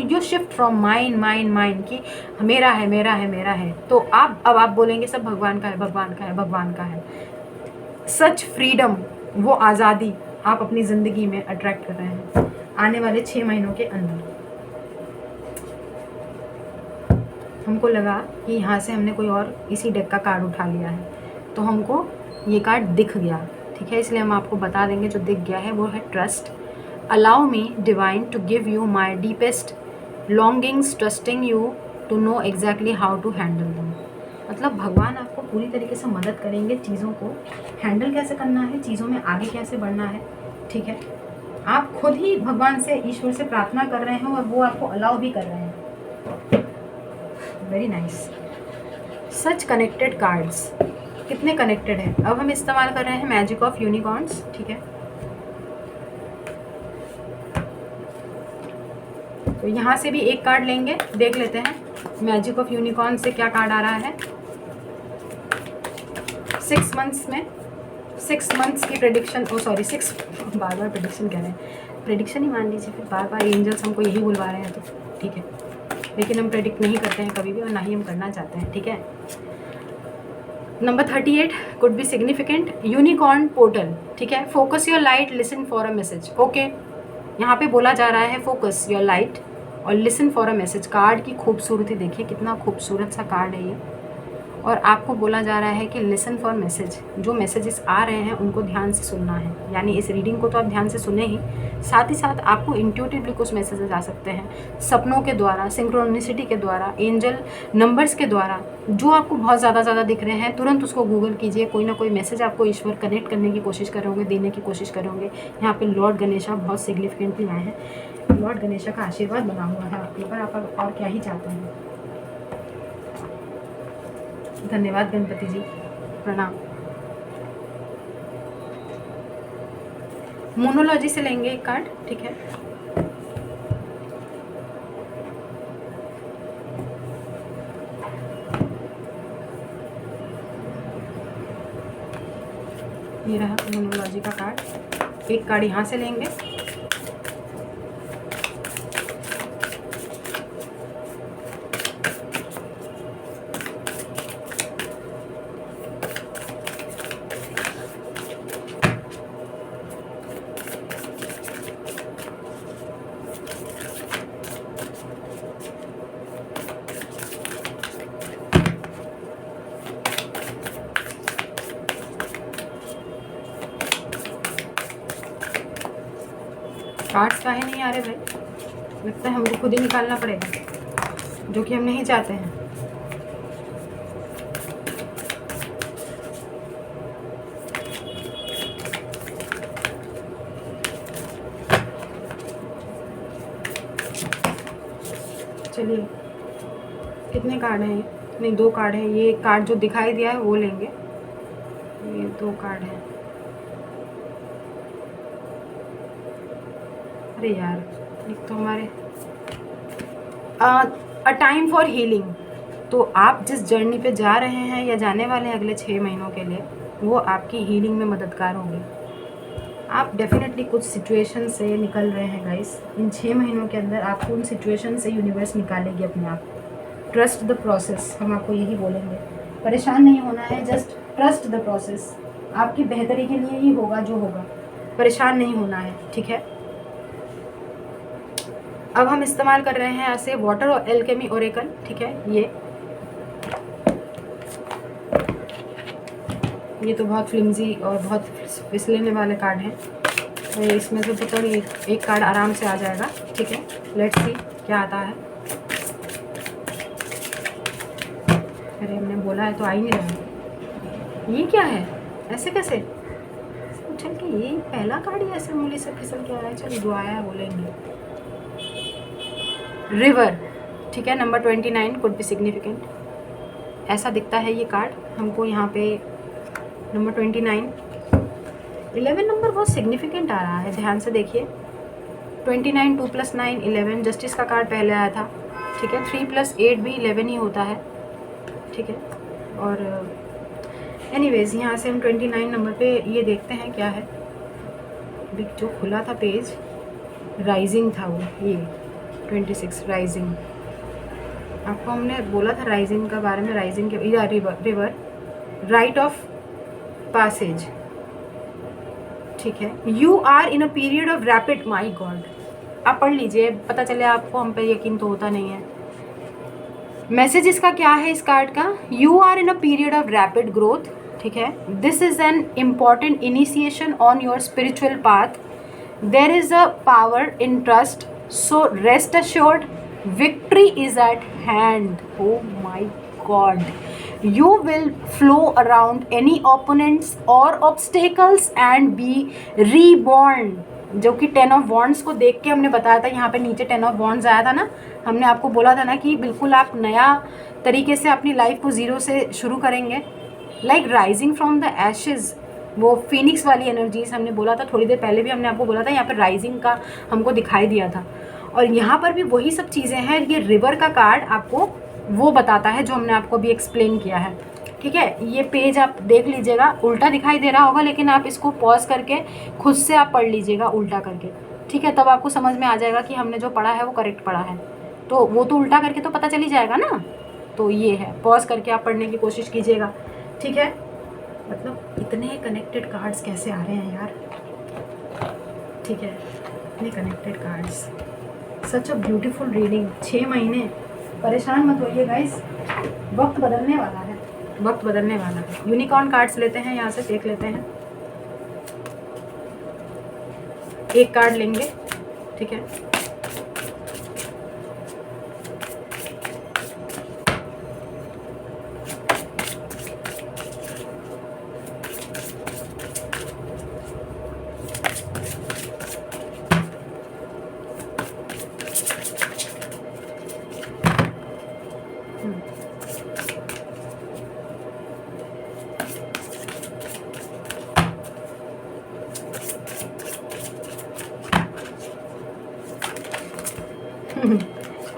यू शिफ्ट फ्रॉम माइन कि मेरा है। तो अब आप बोलेंगे सब भगवान का है। सच फ्रीडम, वो आज़ादी आप अपनी ज़िंदगी में अट्रैक्ट कर रहे हैं आने वाले 6 महीनों के अंदर। हमको लगा कि यहाँ से हमने कोई और इसी डेक का कार्ड उठा लिया है, तो हमको ये कार्ड दिख गया, ठीक है। इसलिए हम आपको बता देंगे जो दिख गया है वो है trust. Allow me divine to give you my deepest longings, trusting you to know exactly how to handle them. मतलब भगवान आपको पूरी तरीके से मदद करेंगे चीज़ों को हैंडल कैसे करना है, चीज़ों में आगे कैसे बढ़ना है, ठीक है। आप खुद ही भगवान से, ईश्वर से प्रार्थना कर रहे हैं और वो आपको अलाउ भी कर रहे हैं। Very nice. Such connected cards, कितने कनेक्टेड हैं। अब हम इस्तेमाल कर रहे हैं मैजिक ऑफ यूनिकॉर्न्स, ठीक है। तो यहाँ से भी एक कार्ड लेंगे, देख लेते हैं मैजिक ऑफ यूनिकॉर्न से क्या कार्ड आ रहा है। मंथ्स में, 6 मंथ्स की प्रेडिक्शन, ओ सॉरी 6, बार बार प्रेडिक्शन कह रहे हैं, प्रेडिक्शन ही मान लीजिए, फिर बार बार एंजल्स हमको यही बुलवा रहे हैं तो ठीक है, लेकिन हम प्रेडिक्ट नहीं करते हैं कभी भी और ना ही हम करना चाहते हैं, ठीक है। Number 38 could be significant, unicorn portal, ठीक है। Focus your light, listen for a message, okay. यहाँ पे बोला जा रहा है फोकस योर लाइट और listen for a message. Card की खूबसूरती देखिए, कितना खूबसूरत सा कार्ड है ये। और आपको बोला जा रहा है कि लिसन फॉर मैसेज, जो मैसेजेस आ रहे हैं उनको ध्यान से सुनना है। यानी इस रीडिंग को तो आप ध्यान से सुने ही, साथ ही साथ आपको इंट्यूटिवली कुछ मैसेजेस आ सकते हैं, सपनों के द्वारा, सिंक्रोनिसिटी के द्वारा, एंजल नंबर्स के द्वारा। जो आपको बहुत ज़्यादा दिख रहे हैं, तुरंत उसको गूगल कीजिए, कोई ना कोई मैसेज आपको ईश्वर कनेक्ट करने की कोशिश कर रहे होंगे, देने की कोशिश कर रहे होंगे। यहाँ पर लॉर्ड गणेशा बहुत सिग्निफिकेंटली आए हैं। लॉर्ड गणेशा का आशीर्वाद बना हुआ है आपके ऊपर, आप और क्या ही चाहते हैं। धन्यवाद गणपति जी, प्रणाम। मोनोलॉजी से लेंगे एक कार्ड, ठीक है। ये रहा मोनोलॉजी का कार्ड। एक कार्ड यहाँ से लेंगे, कार्ड्स काहे नहीं आ रहे भाई, लगता है हमको खुद ही निकालना पड़ेगा, जो कि हम नहीं चाहते हैं। चलिए, कितने कार्ड हैं ये? नहीं, 2 कार्ड हैं। ये कार्ड जो दिखाई दिया है वो लेंगे, ये 2 कार्ड हैं। अरे यार, एक तो हमारे अ टाइम फॉर हीलिंग। तो आप जिस जर्नी पे जा रहे हैं या जाने वाले हैं अगले 6 महीनों के लिए, वो आपकी हीलिंग में मददगार होगी। आप डेफिनेटली कुछ सिचुएशन से निकल रहे हैं गाइस। इन 6 महीनों के अंदर आपको उन सिचुएशन से यूनिवर्स निकालेगी अपने आप। ट्रस्ट द प्रोसेस, हम आपको यही बोलेंगे। परेशान नहीं होना है, जस्ट ट्रस्ट द प्रोसेस। आपकी बेहतरी के लिए ही होगा जो होगा, परेशान नहीं होना है, ठीक है। अब हम इस्तेमाल कर रहे हैं ऐसे वाटर और एल्केमी ओरेकल, ठीक है। ये तो बहुत फ्लिमजी और बहुत फिसलने वाले कार्ड हैं, तो इसमें से पता नहीं एक कार्ड आराम से आ जाएगा, ठीक है। लेट्स सी क्या आता है। अरे हमने बोला है तो आ ही नहीं रहा। ये क्या है, ऐसे कैसे उछल के? ये पहला कार्ड ही ऐसे उंगली से फिसल के आया है। चलो जो आया है वो लेंगे। रिवर, ठीक है। नंबर 29 कुड बी सिग्निफिकेंट, ऐसा दिखता है ये कार्ड हमको यहाँ पे। नंबर 29, 11 नंबर बहुत सिग्निफिकेंट आ रहा है, ध्यान से देखिए। 29, 2 + 9 11, जस्टिस का कार्ड पहले आया था, ठीक है। 3 + 8 भी 11 ही होता है, ठीक है। और एनीवेज यहाँ से हम 29 नंबर पे ये देखते हैं क्या है। अभी जो खुला था पेज, राइजिंग था वो, ये 26 राइजिंग। आपको हमने बोला था राइजिंग का बारे में, राइजिंग के रिवर, राइट ऑफ पैसेज, ठीक है। You are in a period of rapid, my god, आप पढ़ लीजिए, पता चले आपको, हम पे यकीन तो होता नहीं है। मैसेज इसका क्या है इस कार्ड का? You are in a period of rapid growth, ठीक है। This is an important initiation on your spiritual path. There is a power in trust, so rest assured victory is at hand. Oh my god, you will flow around any opponents or obstacles and be reborn, जो कि 10 of wands को देख के हमने बताया था। यहाँ पे नीचे 10 ऑफ वॉन्ड्स आया था ना, हमने आपको बोला था ना कि बिल्कुल आप नया तरीके से अपनी लाइफ को ज़ीरो से शुरू करेंगे, like rising from the ashes, वो फिनिक्स वाली एनर्जीज हमने बोला था। थोड़ी देर पहले भी हमने आपको बोला था, यहाँ पर राइजिंग का हमको दिखाई दिया था, और यहाँ पर भी वही सब चीज़ें हैं। ये रिवर का कार्ड आपको वो बताता है जो हमने आपको अभी एक्सप्लेन किया है। ठीक है। ये पेज आप देख लीजिएगा, उल्टा दिखाई दे रहा होगा, लेकिन आप इसको पॉज करके खुद से आप पढ़ लीजिएगा उल्टा करके, ठीक है। तब आपको समझ में आ जाएगा कि हमने जो पढ़ा है वो करेक्ट पढ़ा है। तो वो तो उल्टा करके तो पता चल ही जाएगा ना। तो ये है, पॉज करके आप पढ़ने की कोशिश कीजिएगा, ठीक है। मतलब इतने कनेक्टेड कार्ड्स कैसे आ रहे हैं यार, ठीक है, इतने connected cards, such a beautiful reading. 6 महीने, परेशान मत होइए गाइस, वक्त बदलने वाला है, वक्त बदलने वाला है। यूनिकॉर्न कार्ड्स लेते हैं, यहाँ से देख लेते हैं। एक कार्ड लेंगे, ठीक है।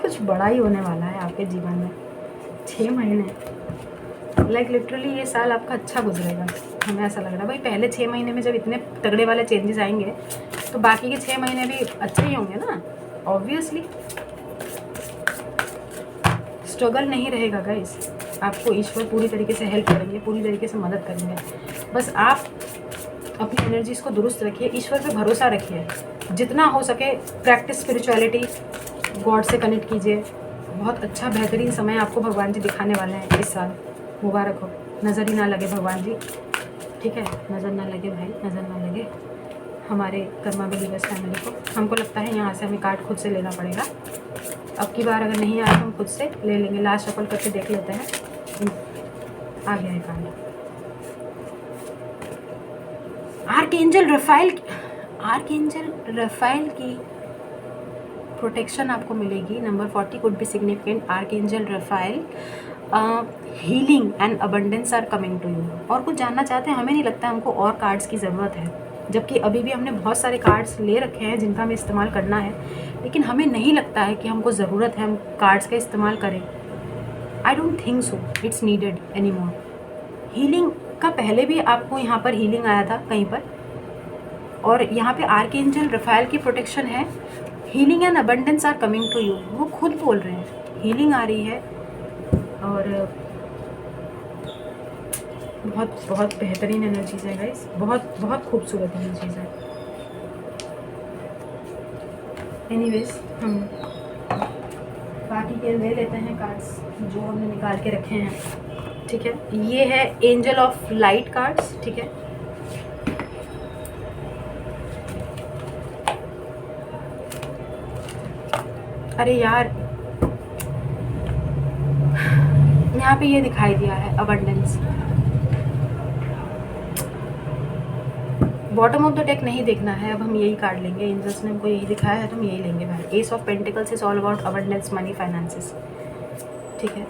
कुछ बड़ा ही होने वाला है आपके जीवन में। 6 महीने, लाइक लिटरली ये साल आपका अच्छा गुजरेगा, हमें ऐसा लग रहा है। भाई पहले 6 महीने में जब इतने तगड़े वाले चेंजेस आएंगे तो बाकी के 6 महीने भी अच्छे ही होंगे ना, ऑब्वियसली। स्ट्रगल नहीं रहेगा गाइस, आपको ईश्वर पूरी तरीके से हेल्प करेंगे, पूरी तरीके से मदद करेंगे। बस आप अपनी एनर्जीज़ को दुरुस्त रखिए, ईश्वर पे भरोसा रखिए, जितना हो सके प्रैक्टिस स्पिरिचुअलिटी, गॉड से कनेक्ट कीजिए। बहुत अच्छा बेहतरीन समय आपको भगवान जी दिखाने वाले हैं इस साल। मुबारक हो, नज़र ही ना लगे भगवान जी, ठीक है, नज़र ना लगे भाई, नज़र ना लगे हमारे कर्मा बिलीवर्स फैमिली को। हमको लगता है यहाँ से हमें कार्ड खुद से लेना पड़ेगा। अब की बार अगर नहीं आए तो हम खुद से ले लेंगे। लास्ट शफल करके देख लेते हैं। आ गया है कार्ड, आर्कएंजल रफाइल की प्रोटेक्शन आपको मिलेगी। Number 40 could be significant. Archangel Raphael, healing and abundance are coming to you. और कुछ जानना चाहते हैं? हमें नहीं लगता हमको और कार्ड्स की ज़रूरत है, जबकि अभी भी हमने बहुत सारे कार्ड्स ले रखे हैं जिनका हमें इस्तेमाल करना है, लेकिन हमें नहीं लगता है कि हमको ज़रूरत है हम कार्ड्स का इस्तेमाल करें। I don't think so it's needed any more. Healing का पहले भी आपको यहाँ पर हीलिंग आया था कहीं पर, और यहाँ पे आर्कएंजल रफाइल की प्रोटेक्शन है। Healing and abundance are coming to you, वो खुद बोल रहे हैं हीलिंग आ रही है, और बहुत बहुत बेहतरीन एनर्जीज है गाइस, बहुत बहुत खूबसूरत एनर्जीज है। एनीवेज हम बाकी के ले लेते हैं कार्ड्स जो हमने निकाल के रखे हैं, ठीक है। ये है एंजल ऑफ लाइट कार्ड्स, ठीक है। अरे यार, यहाँ पे ये दिखाई दिया है abundance. Bottom of the deck नहीं देखना है, अब हम यही कार्ड लेंगे। एंजल्स ने हमको यही दिखाया है तो हम यही लेंगे भाई। S of pentacles is all about abundance, money, finances, ठीक है।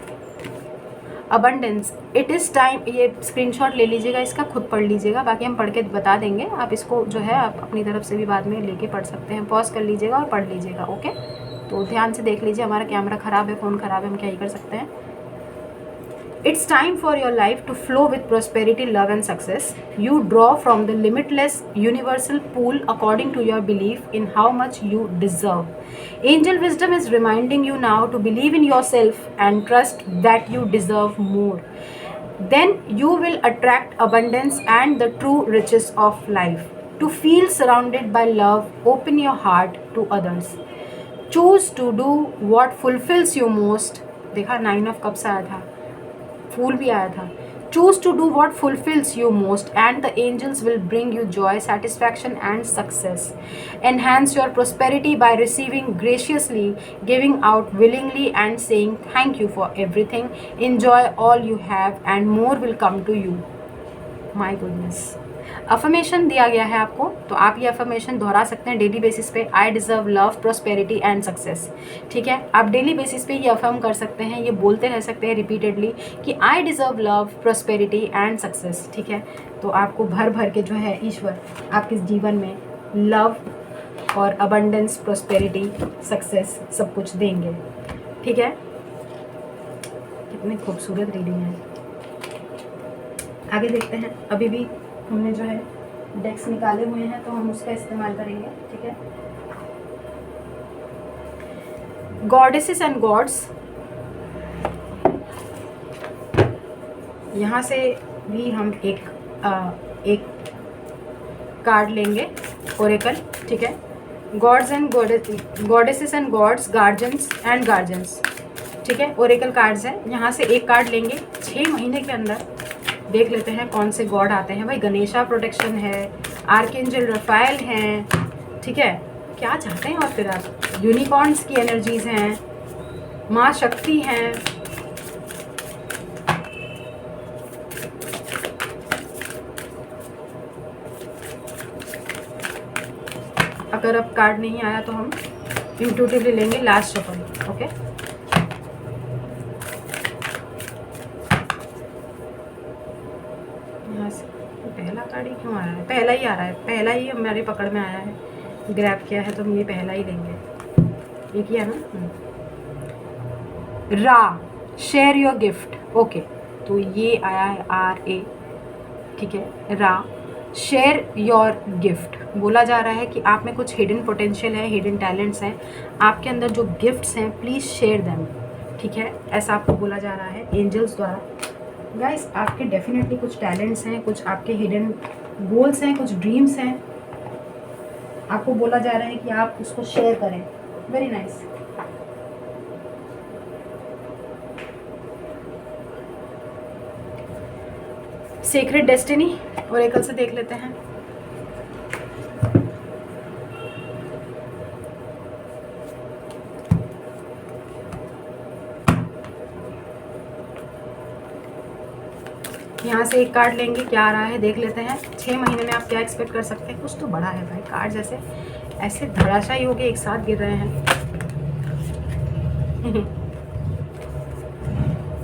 Abundance, it is time. ये स्क्रीनशॉट ले लीजिएगा, इसका खुद पढ़ लीजिएगा, बाकी हम पढ़ के बता देंगे। आप इसको जो है आप अपनी तरफ से भी बाद में लेके पढ़ सकते हैं। पॉज कर लीजिएगा और पढ़ लीजिएगा, ओके। तो ध्यान से देख लीजिए। हमारा कैमरा ख़राब है, फ़ोन ख़राब है, हम क्या ही कर सकते हैं। It's time for your life to flow with prosperity, love and success. You draw from the limitless universal pool according to your belief in how much you deserve. Angel wisdom is reminding you now to believe in yourself and trust that you deserve more. Then you will attract abundance and the true riches of life. To feel surrounded by love, open your heart to others. Choose to do what fulfills you most. देखा 9 of Cups आया था, फूल भी आया था। Choose to do what fulfills you most and the angels will bring you joy, satisfaction and success. Enhance your prosperity by receiving graciously, giving out willingly and saying thank you for everything. Enjoy all you have and more will come to you. My goodness, affirmation दिया गया है आपको, तो आप ये affirmation दोहरा सकते हैं डेली बेसिस पे। I deserve love, prosperity and success, ठीक है। आप डेली बेसिस पे ये अफर्म कर सकते हैं, ये बोलते रह सकते हैं रिपीटेडली कि I deserve love, prosperity and success, ठीक है। तो आपको भर भर के जो है ईश्वर आपके जीवन में लव और अबंडेंस, प्रोस्पेरिटी, सक्सेस सब कुछ देंगे, ठीक है। कितनी खूबसूरत रीडिंग है। आगे देखते हैं। अभी भी हमने जो है डेक्स निकाले हुए हैं तो हम उसका इस्तेमाल करेंगे, ठीक है। गॉडेसेस एंड गॉड्स, यहाँ से भी हम एक कार्ड लेंगे, ओरेकल, ठीक है। Gods and goddesses and gods, guardians and guardians, ठीक है। ओरेकल कार्ड्स हैं, यहाँ से एक कार्ड लेंगे। 6 महीने के अंदर देख लेते हैं कौन से गॉड आते हैं। भाई गणेशा प्रोटेक्शन है, आर्कएंजल रफाएल हैं, ठीक है। क्या चाहते हैं और फिर आप, यूनिकॉर्न्स की एनर्जीज हैं, माँ शक्ति हैं, अगर अब कार्ड नहीं आया तो हम इंट्यूटिवली लेंगे लास्ट शफल, ओके। यहाँ से पहला कार्ड ही क्यों आ रहा है? पहला ही आ रहा है, पहला ही हमारी पकड़ में आया है, ग्रैब किया है तो हम ये पहला ही लेंगे। एक ही है ना। रा, शेयर योर गिफ्ट, ओके। तो ये आया है RA, ठीक है। रा, शेयर योर गिफ्ट, बोला जा रहा है कि आप में कुछ हिडन पोटेंशियल है, हिडन टैलेंट्स हैं, आपके अंदर जो गिफ्ट्स हैं प्लीज़ शेयर देम, ठीक है। ऐसा आपको बोला जा रहा है एंजल्स द्वारा। गाइस आपके डेफिनेटली कुछ टैलेंट्स हैं, कुछ आपके हिडन गोल्स हैं, कुछ ड्रीम्स हैं, आपको बोला जा रहा है कि आप उसको शेयर करें। Very nice. Secret destiny, Oracle से देख लेते हैं। यहाँ से एक कार्ड लेंगे, क्या आ रहा है देख लेते हैं। 6 महीने में आप क्या एक्सपेक्ट कर सकते हैं? कुछ तो बड़ा है भाई। कार्ड जैसे ऐसे धड़ाशायी होके एक साथ गिर रहे हैं।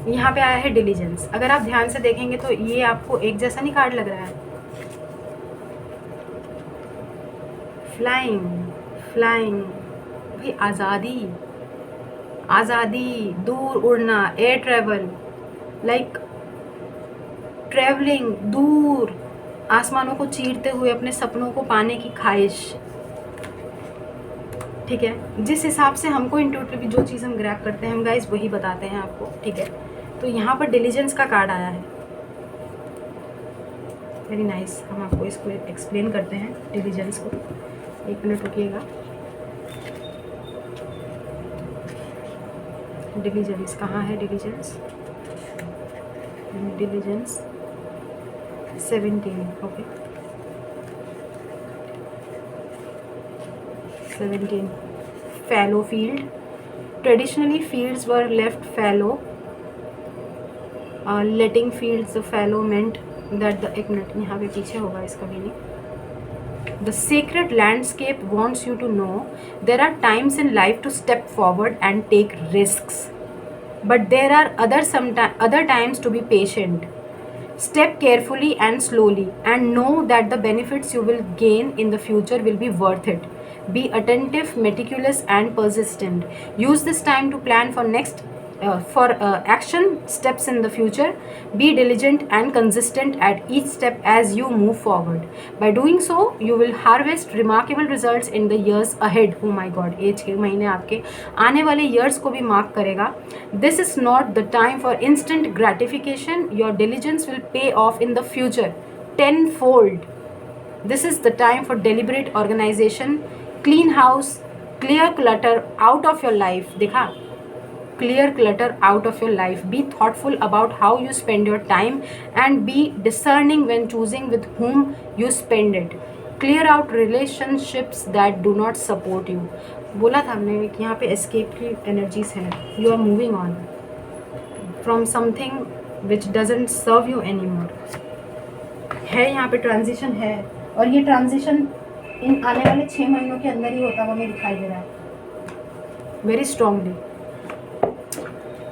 यहाँ पे आया है डिलीजेंस। अगर आप ध्यान से देखेंगे तो ये आपको एक जैसा नहीं कार्ड लग रहा है। फ्लाइंग, फ्लाइंग भाई, आज़ादी, आज़ादी, दूर उड़ना, एयर ट्रेवल, लाइक ट्रैवलिंग, दूर आसमानों को चीरते हुए अपने सपनों को पाने की ख्वाहिश, ठीक है। जिस हिसाब से हमको इंट्यूटिवली जो चीज़ हम ग्रैब करते हैं हम गाइस वही बताते हैं आपको, ठीक है। तो यहाँ पर डिलीजेंस का कार्ड आया है। Very nice. हम आपको इसको एक्सप्लेन करते हैं डिलीजेंस को। 1 मिनट रुकिएगा। डिलीजेंस कहाँ है? Diligence, diligence 17, okay. 17, fallow field. Traditionally fields were left fallow. Letting fields fallow meant that the, एक मिनट यहाँ पे पीछे होगा इसका भी नहीं। The sacred landscape wants you to know there are times in life to step forward and take risks, but there are other times to be patient. Step carefully and slowly and know that the benefits you will gain in the future will be worth it. Be attentive, meticulous and persistent. Use this time to plan for action steps in the future. Be diligent and consistent at each step as you move forward. By doing so, you will harvest remarkable results in the years ahead. Oh my God, ये 6 महीने आपके आने वाले years को भी mark करेगा. This is not the time for instant gratification. Your diligence will pay off in the future tenfold. This is the time for deliberate organization. Clean house, clear clutter out of your life. देखा? Clear clutter out of your life. Be thoughtful about how you spend your time and be discerning when choosing with whom you spend it. Clear out relationships that do not support you. बोला था हमने कि यहाँ पे escape की energies हैं. You are moving on from something which doesn't serve you anymore. है यहाँ पे ट्रांजिशन है और ये ट्रांजिशन इन आने वाले 6 महीनों के अंदर ही होता हुआ हमें दिखाई दे रहा है वेरी स्ट्रांगली।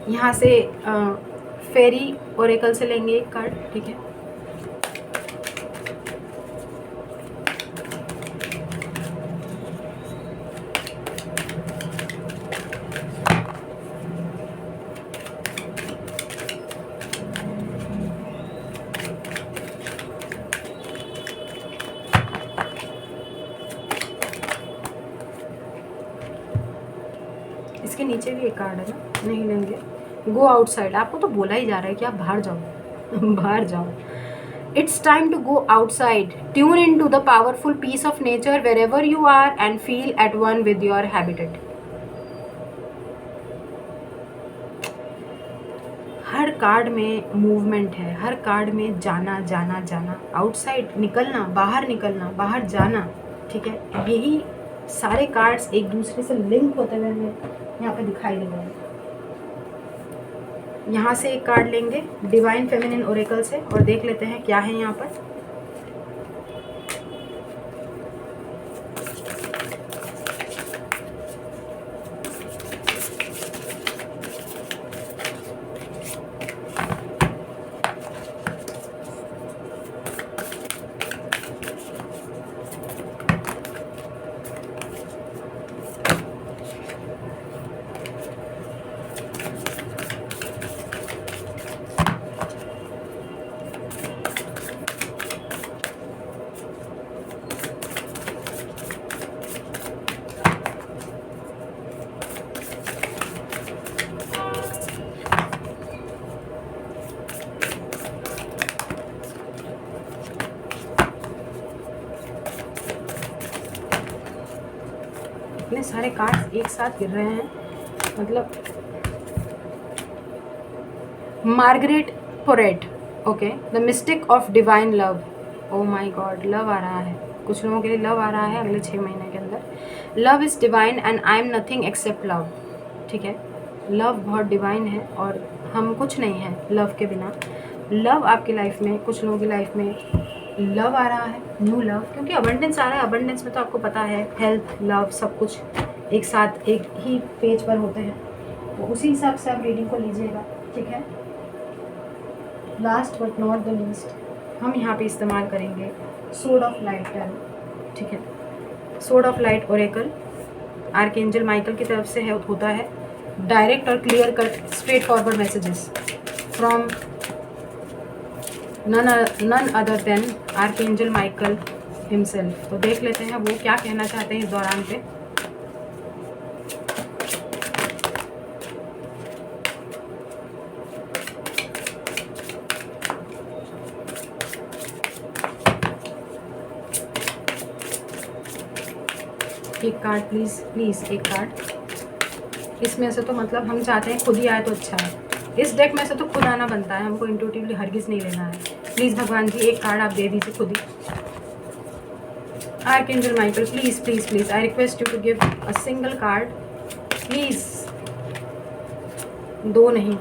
यहाँ से फेरी ओरेकल से लेंगे एक कार्ड, ठीक है। नीचे भी एक कार्ड है ना, नहीं लेंगे। गो आउटसाइड, आपको तो बोला ही जा रहा है कि आप बाहर जाओ बाहर जाओ। It's time to go outside. Tune into the powerful piece of nature wherever you are and feel at one with your habitat. Her card में मूवमेंट है, हर कार्ड में जाना जाना जाना, आउटसाइड निकलना, बाहर जाना, ठीक है। यही सारे कार्ड्स एक दूसरे से लिंक होते हुए हमें यहाँ पे दिखाई दे रहे हैं। यहाँ से एक कार्ड लेंगे डिवाइन फेमिनिन ओरेकल से और देख लेते हैं क्या है यहाँ पर। इतने सारे कार्ड्स एक साथ गिर रहे हैं, मतलब Margaret Porete, okay, the mystic of divine love. Oh my God, love आ रहा है, कुछ लोगों के लिए लव आ रहा है अगले 6 महीने के अंदर। Love is divine and I am nothing accept love, ठीक है। लव बहुत डिवाइन है और हम कुछ नहीं हैं लव के बिना। लव आपकी लाइफ में, कुछ लोगों की लाइफ में लव आ रहा है, न्यू लव, क्योंकि अबंडेंस आ रहा है। अबंडेंस में तो आपको पता है हेल्थ, लव, सब कुछ एक साथ एक ही पेज पर होते हैं, तो उसी हिसाब से आप रीडिंग को लीजिएगा, ठीक है। Last but not the least हम यहाँ पे इस्तेमाल करेंगे सोर्ड ऑफ लाइट टैरो, ठीक है। Sword of light oracle archangel Michael की तरफ से है, होता है डायरेक्ट और clear cut straightforward messages from none other than archangel Michael himself. तो देख लेते हैं वो क्या कहना चाहते हैं इस दौरान पे। एक कार्ड प्लीज़ एक कार्ड इसमें से, तो मतलब हम चाहते हैं खुद ही आए तो अच्छा है। इस डेक में से तो खुद आना बनता है, हमको इंट्यूटिवली हरगिज़ नहीं लेना है। प्लीज़ भगवान जी एक कार्ड आप दे दीजिए खुद ही। Archangel Michael please I request you to give a single card please, 2 नहीं।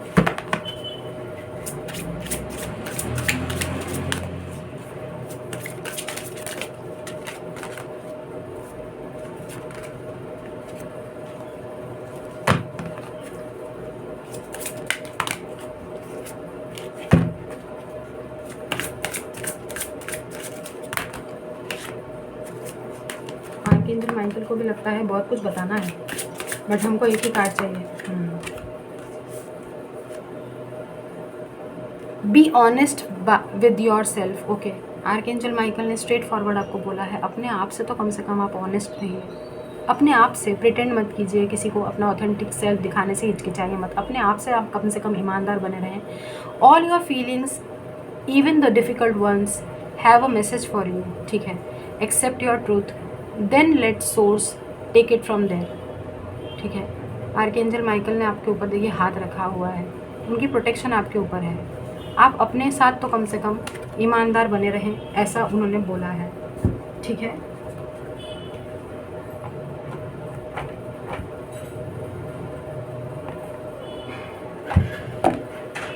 आर्कएंजल माइकल को भी लगता है बहुत कुछ बताना है, बट हमको एक ही कार्ड चाहिए। Be honest with your self, okay. Archangel Michael ने स्ट्रेट फॉरवर्ड आपको बोला है अपने आप से तो कम से कम आप ऑनेस्ट रहिए, अपने आप से प्रिटेंड मत कीजिए, किसी को अपना ऑथेंटिक सेल्फ दिखाने से हिचकिचाइए मत, अपने आप से आप कम से कम ईमानदार बने रहें। All your feelings even the difficult ones have a message for you, ठीक है। Accept your truth then let source take it from there, ठीक है। आर्कएंजल माइकल ने आपके ऊपर देखिए हाथ रखा हुआ है, उनकी प्रोटेक्शन आपके ऊपर है। आप अपने साथ तो कम से कम ईमानदार बने रहें, ऐसा उन्होंने बोला है, ठीक है।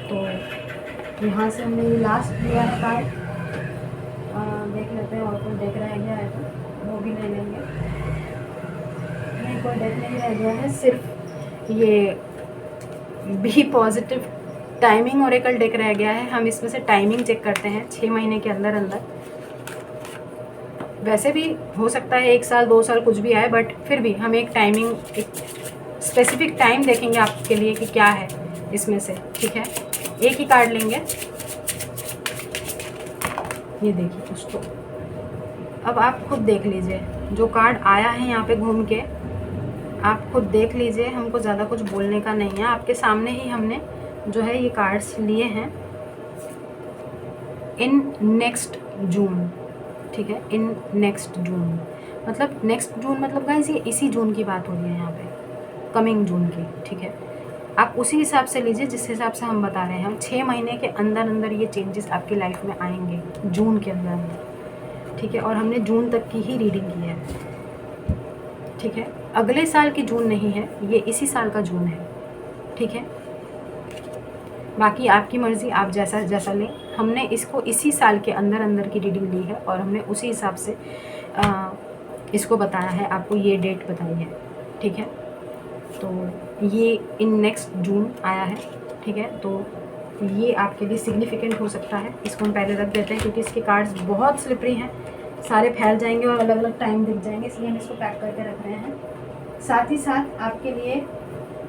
तो यहाँ से हमने ये लास्ट लिया है कार्ड, देख लेते हैं और कोई डेक रह गया है तो वो भी ले लेंगे। नहीं, कोई डेक नहीं रह गया है, सिर्फ ये be positive timing oracle deck रह गया है। हम इसमें से टाइमिंग चेक करते हैं 6 महीने के अंदर अंदर। वैसे भी हो सकता है 1 साल 2 साल कुछ भी आए, बट फिर भी हम एक टाइमिंग, एक स्पेसिफिक टाइम देखेंगे आपके लिए कि क्या है इसमें से, ठीक है। एक ही कार्ड लेंगे, ये देखिए कुछ तो। अब आप खुद देख लीजिए जो कार्ड आया है यहाँ पे घूम के, आप खुद देख लीजिए, हमको ज़्यादा कुछ बोलने का नहीं है, आपके सामने ही हमने जो है ये कार्ड्स लिए हैं। इन नेक्स्ट जून, ठीक है, इन नेक्स्ट जून मतलब नेक्स्ट जून मतलब गाइस ये इसी जून की बात हो रही है यहाँ पे, कमिंग जून की, ठीक है। आप उसी हिसाब से लीजिए जिस हिसाब से हम बता रहे हैं। हम 6 महीने के अंदर अंदर ये चेंजेस आपकी लाइफ में आएंगे, जून के अंदर अंदर, ठीक है। और हमने जून तक की ही रीडिंग की है, ठीक है। अगले साल की जून नहीं है, ये इसी साल का जून है, ठीक है। बाकी आपकी मर्ज़ी, आप जैसा जैसा लें। हमने इसको इसी साल के अंदर अंदर की रीडिंग ली है और हमने उसी हिसाब से इसको बताया है, आपको ये डेट बताई है, ठीक है। तो ये इन नेक्स्ट जून आया है, ठीक है। तो ये आपके लिए सिग्निफिकेंट हो सकता है। इसको हम पहले रख देते हैं क्योंकि इसके कार्ड्स बहुत स्लिपरी हैं, सारे फैल जाएंगे और अलग अलग टाइम दिख जाएंगे, इसलिए हम इसको पैक करके रख रहे हैं। साथ ही साथ आपके लिए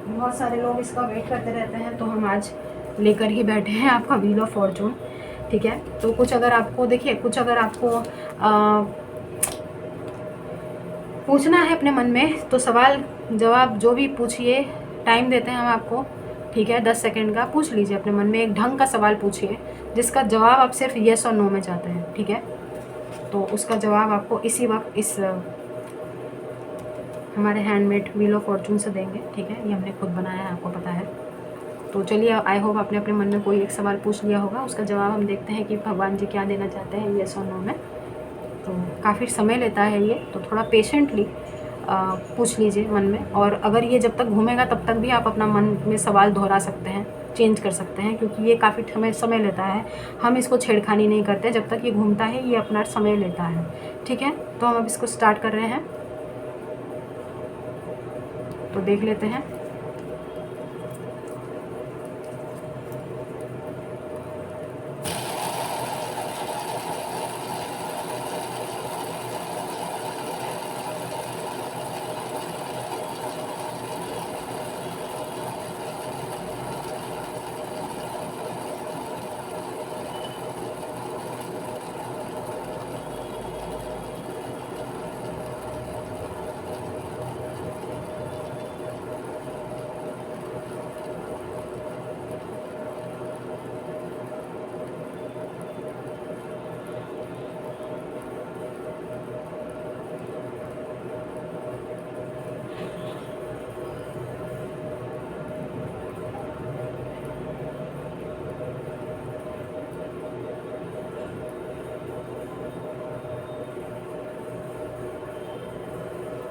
बहुत सारे लोग इसका वेट करते रहते हैं, तो हम आज लेकर ही बैठे हैं आपका व्हील ऑफ फॉर्चून, ठीक है। तो कुछ अगर आपको देखिए, कुछ अगर आपको पूछना है अपने मन में, तो सवाल जवाब जो भी पूछिए, टाइम देते हैं हम आपको, ठीक है। 10 सेकंड का पूछ लीजिए अपने मन में, एक ढंग का सवाल पूछिए जिसका जवाब आप सिर्फ येस और नो में चाहते हैं, ठीक है। तो उसका जवाब आपको इसी वक्त इस हमारे हैंडमेड व्हील ऑफ फॉर्चून से देंगे, ठीक है। ये हमने खुद बनाया है, आपको पता है। तो चलिए, आई होप आपने अपने मन में कोई एक सवाल पूछ लिया होगा, उसका जवाब हम देखते हैं कि भगवान जी क्या देना चाहते हैं, येस और नो में। तो काफ़ी समय लेता है ये, तो थोड़ा पेशेंटली पूछ लीजिए मन में। और अगर ये जब तक घूमेगा तब तक भी आप अपना मन में सवाल दोहरा सकते हैं, चेंज कर सकते हैं, क्योंकि ये काफ़ी समय लेता है। हम इसको छेड़खानी नहीं करते, जब तक ये घूमता है ये अपना समय लेता है, ठीक है। तो हम अब इसको स्टार्ट कर रहे हैं, तो देख लेते हैं।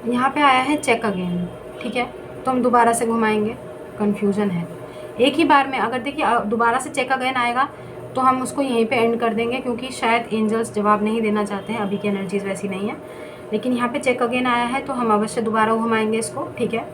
यहाँ पे आया है चेक अगेन, ठीक है। तो हम दोबारा से घुमाएंगे, कन्फ्यूज़न है। एक ही बार में अगर देखिए दोबारा से चेक अगेन आएगा तो हम उसको यहीं पे एंड कर देंगे, क्योंकि शायद एंजल्स जवाब नहीं देना चाहते हैं, अभी की एनर्जीज वैसी नहीं है। लेकिन यहाँ पे चेक अगेन आया है तो हम अवश्य दोबारा घुमाएंगे इसको, ठीक है।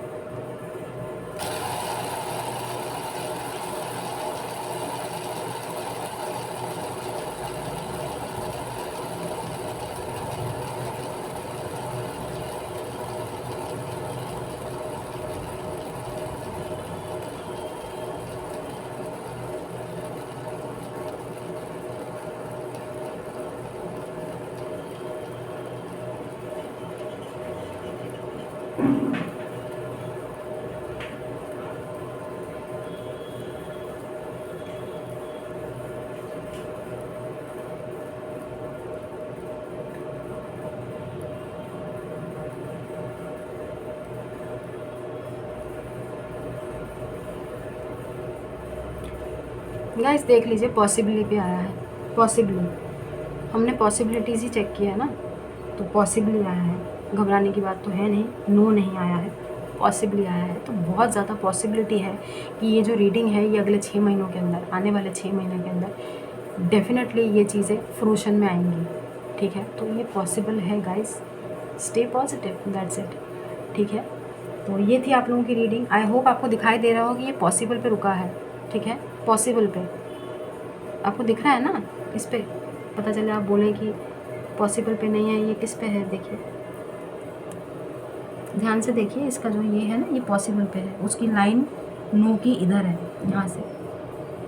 गाइस देख लीजिए, पॉसिबली पे आया है, पॉसिबली। हमने पॉसिबिलिटीज़ ही चेक किया है ना, तो पॉसिबली आया है। घबराने की बात तो है नहीं, नो नहीं आया है, पॉसिबली आया है। तो बहुत ज़्यादा पॉसिबिलिटी है कि ये जो रीडिंग है ये अगले 6 महीनों के अंदर, आने वाले 6 महीनों के अंदर डेफिनेटली ये चीज़ें फ्रूशन में आएंगी, ठीक है। तो ये पॉसिबल है guys, stay positive, that's it, ठीक है। तो ये थी आप लोगों की रीडिंग। आई होप आपको दिखाई दे रहा हो कि ये पॉसिबल पे रुका है, ठीक है। पॉसिबल पे आपको दिख रहा है ना, इस पे पता चले आप बोलें कि पॉसिबल पे नहीं है, ये किस पे है। देखिए, ध्यान से देखिए, इसका जो ये है ना, ये पॉसिबल पे है, उसकी लाइन नो की इधर है, यहाँ से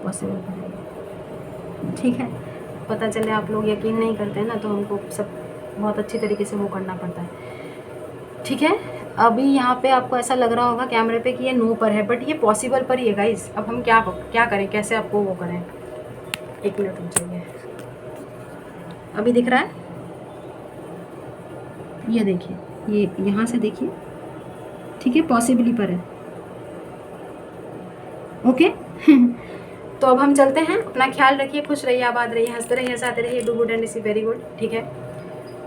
पॉसिबल पे है, ठीक है। पता चले आप लोग यकीन नहीं करते हैं ना, तो हमको सब बहुत अच्छी तरीके से वो करना पड़ता है, ठीक है। अभी यहाँ पे आपको ऐसा लग रहा होगा कैमरे पे कि ये नो पर है, बट ये पॉसिबल पर ही है गाइस। अब हम क्या करें, कैसे आपको वो करें। एक मिनट रुक जाइए, अभी दिख रहा है, ये देखिए, ये यहाँ से देखिए, ठीक है, पॉसिबली पर है। ओके तो अब हम चलते हैं। अपना ख्याल रखिए, खुश रहिए, आबाद रहिए, हंसते रहिए, हंसाते रहिए, do good and see very good. ठीक है,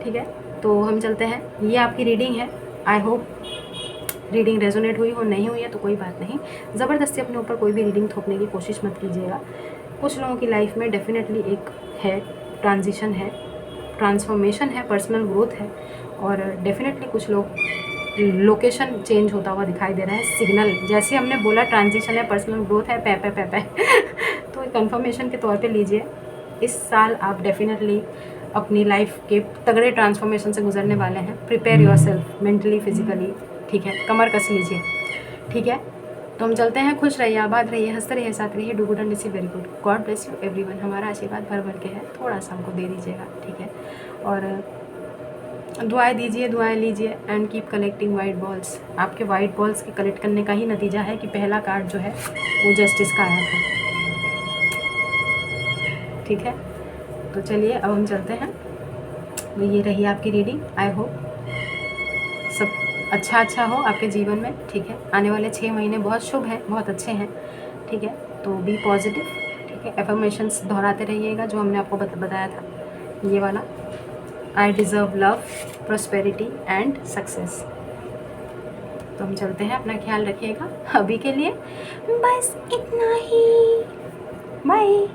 ठीक है, तो हम चलते हैं। ये आपकी रीडिंग है। आई होप रीडिंग रेजोनेट हुई हो, नहीं हुई है तो कोई बात नहीं। ज़बरदस्ती अपने ऊपर कोई भी रीडिंग थोपने की कोशिश मत कीजिएगा। कुछ लोगों की लाइफ में डेफिनेटली एक है ट्रांजिशन है, ट्रांसफॉर्मेशन है, पर्सनल ग्रोथ है, और डेफिनेटली कुछ लोग लोकेशन चेंज होता हुआ दिखाई दे रहा है। सिग्नल, जैसे हमने बोला ट्रांजिशन है, पर्सनल ग्रोथ है, पै तो कंफर्मेशन के तौर पे लीजिए। इस साल आप डेफिनेटली अपनी लाइफ के तगड़े ट्रांसफॉर्मेशन से गुजरने वाले हैं। Prepare your self mentally, physically. ठीक है, कमर कस लीजिए। ठीक है, तो हम चलते हैं। खुश रहिए, आबाद रहिए, हंसते रहिए, साथ रहिए, do good and see very good. God bless you everyone. हमारा आशीर्वाद भर भर के है, थोड़ा सा हमको दे दीजिएगा। ठीक है, और दुआएं दीजिए, दुआएं लीजिए, and keep collecting white balls. आपके वाइट बॉल्स के कलेक्ट करने का ही नतीजा है कि पहला कार्ड जो है वो जस्टिस का आया था। ठीक है, तो चलिए अब हम चलते हैं। तो ये रही आपकी रीडिंग। आई होप सब अच्छा हो आपके जीवन में। ठीक है, आने वाले 6 महीने बहुत शुभ हैं, बहुत अच्छे हैं। ठीक है, तो बी पॉजिटिव। ठीक है, एफर्मेशंस दोहराते रहिएगा जो हमने आपको बताया था, ये वाला, I deserve love, prosperity and success. तो हम चलते हैं, अपना ख्याल रखिएगा। अभी के लिए बस इतना ही, बाय।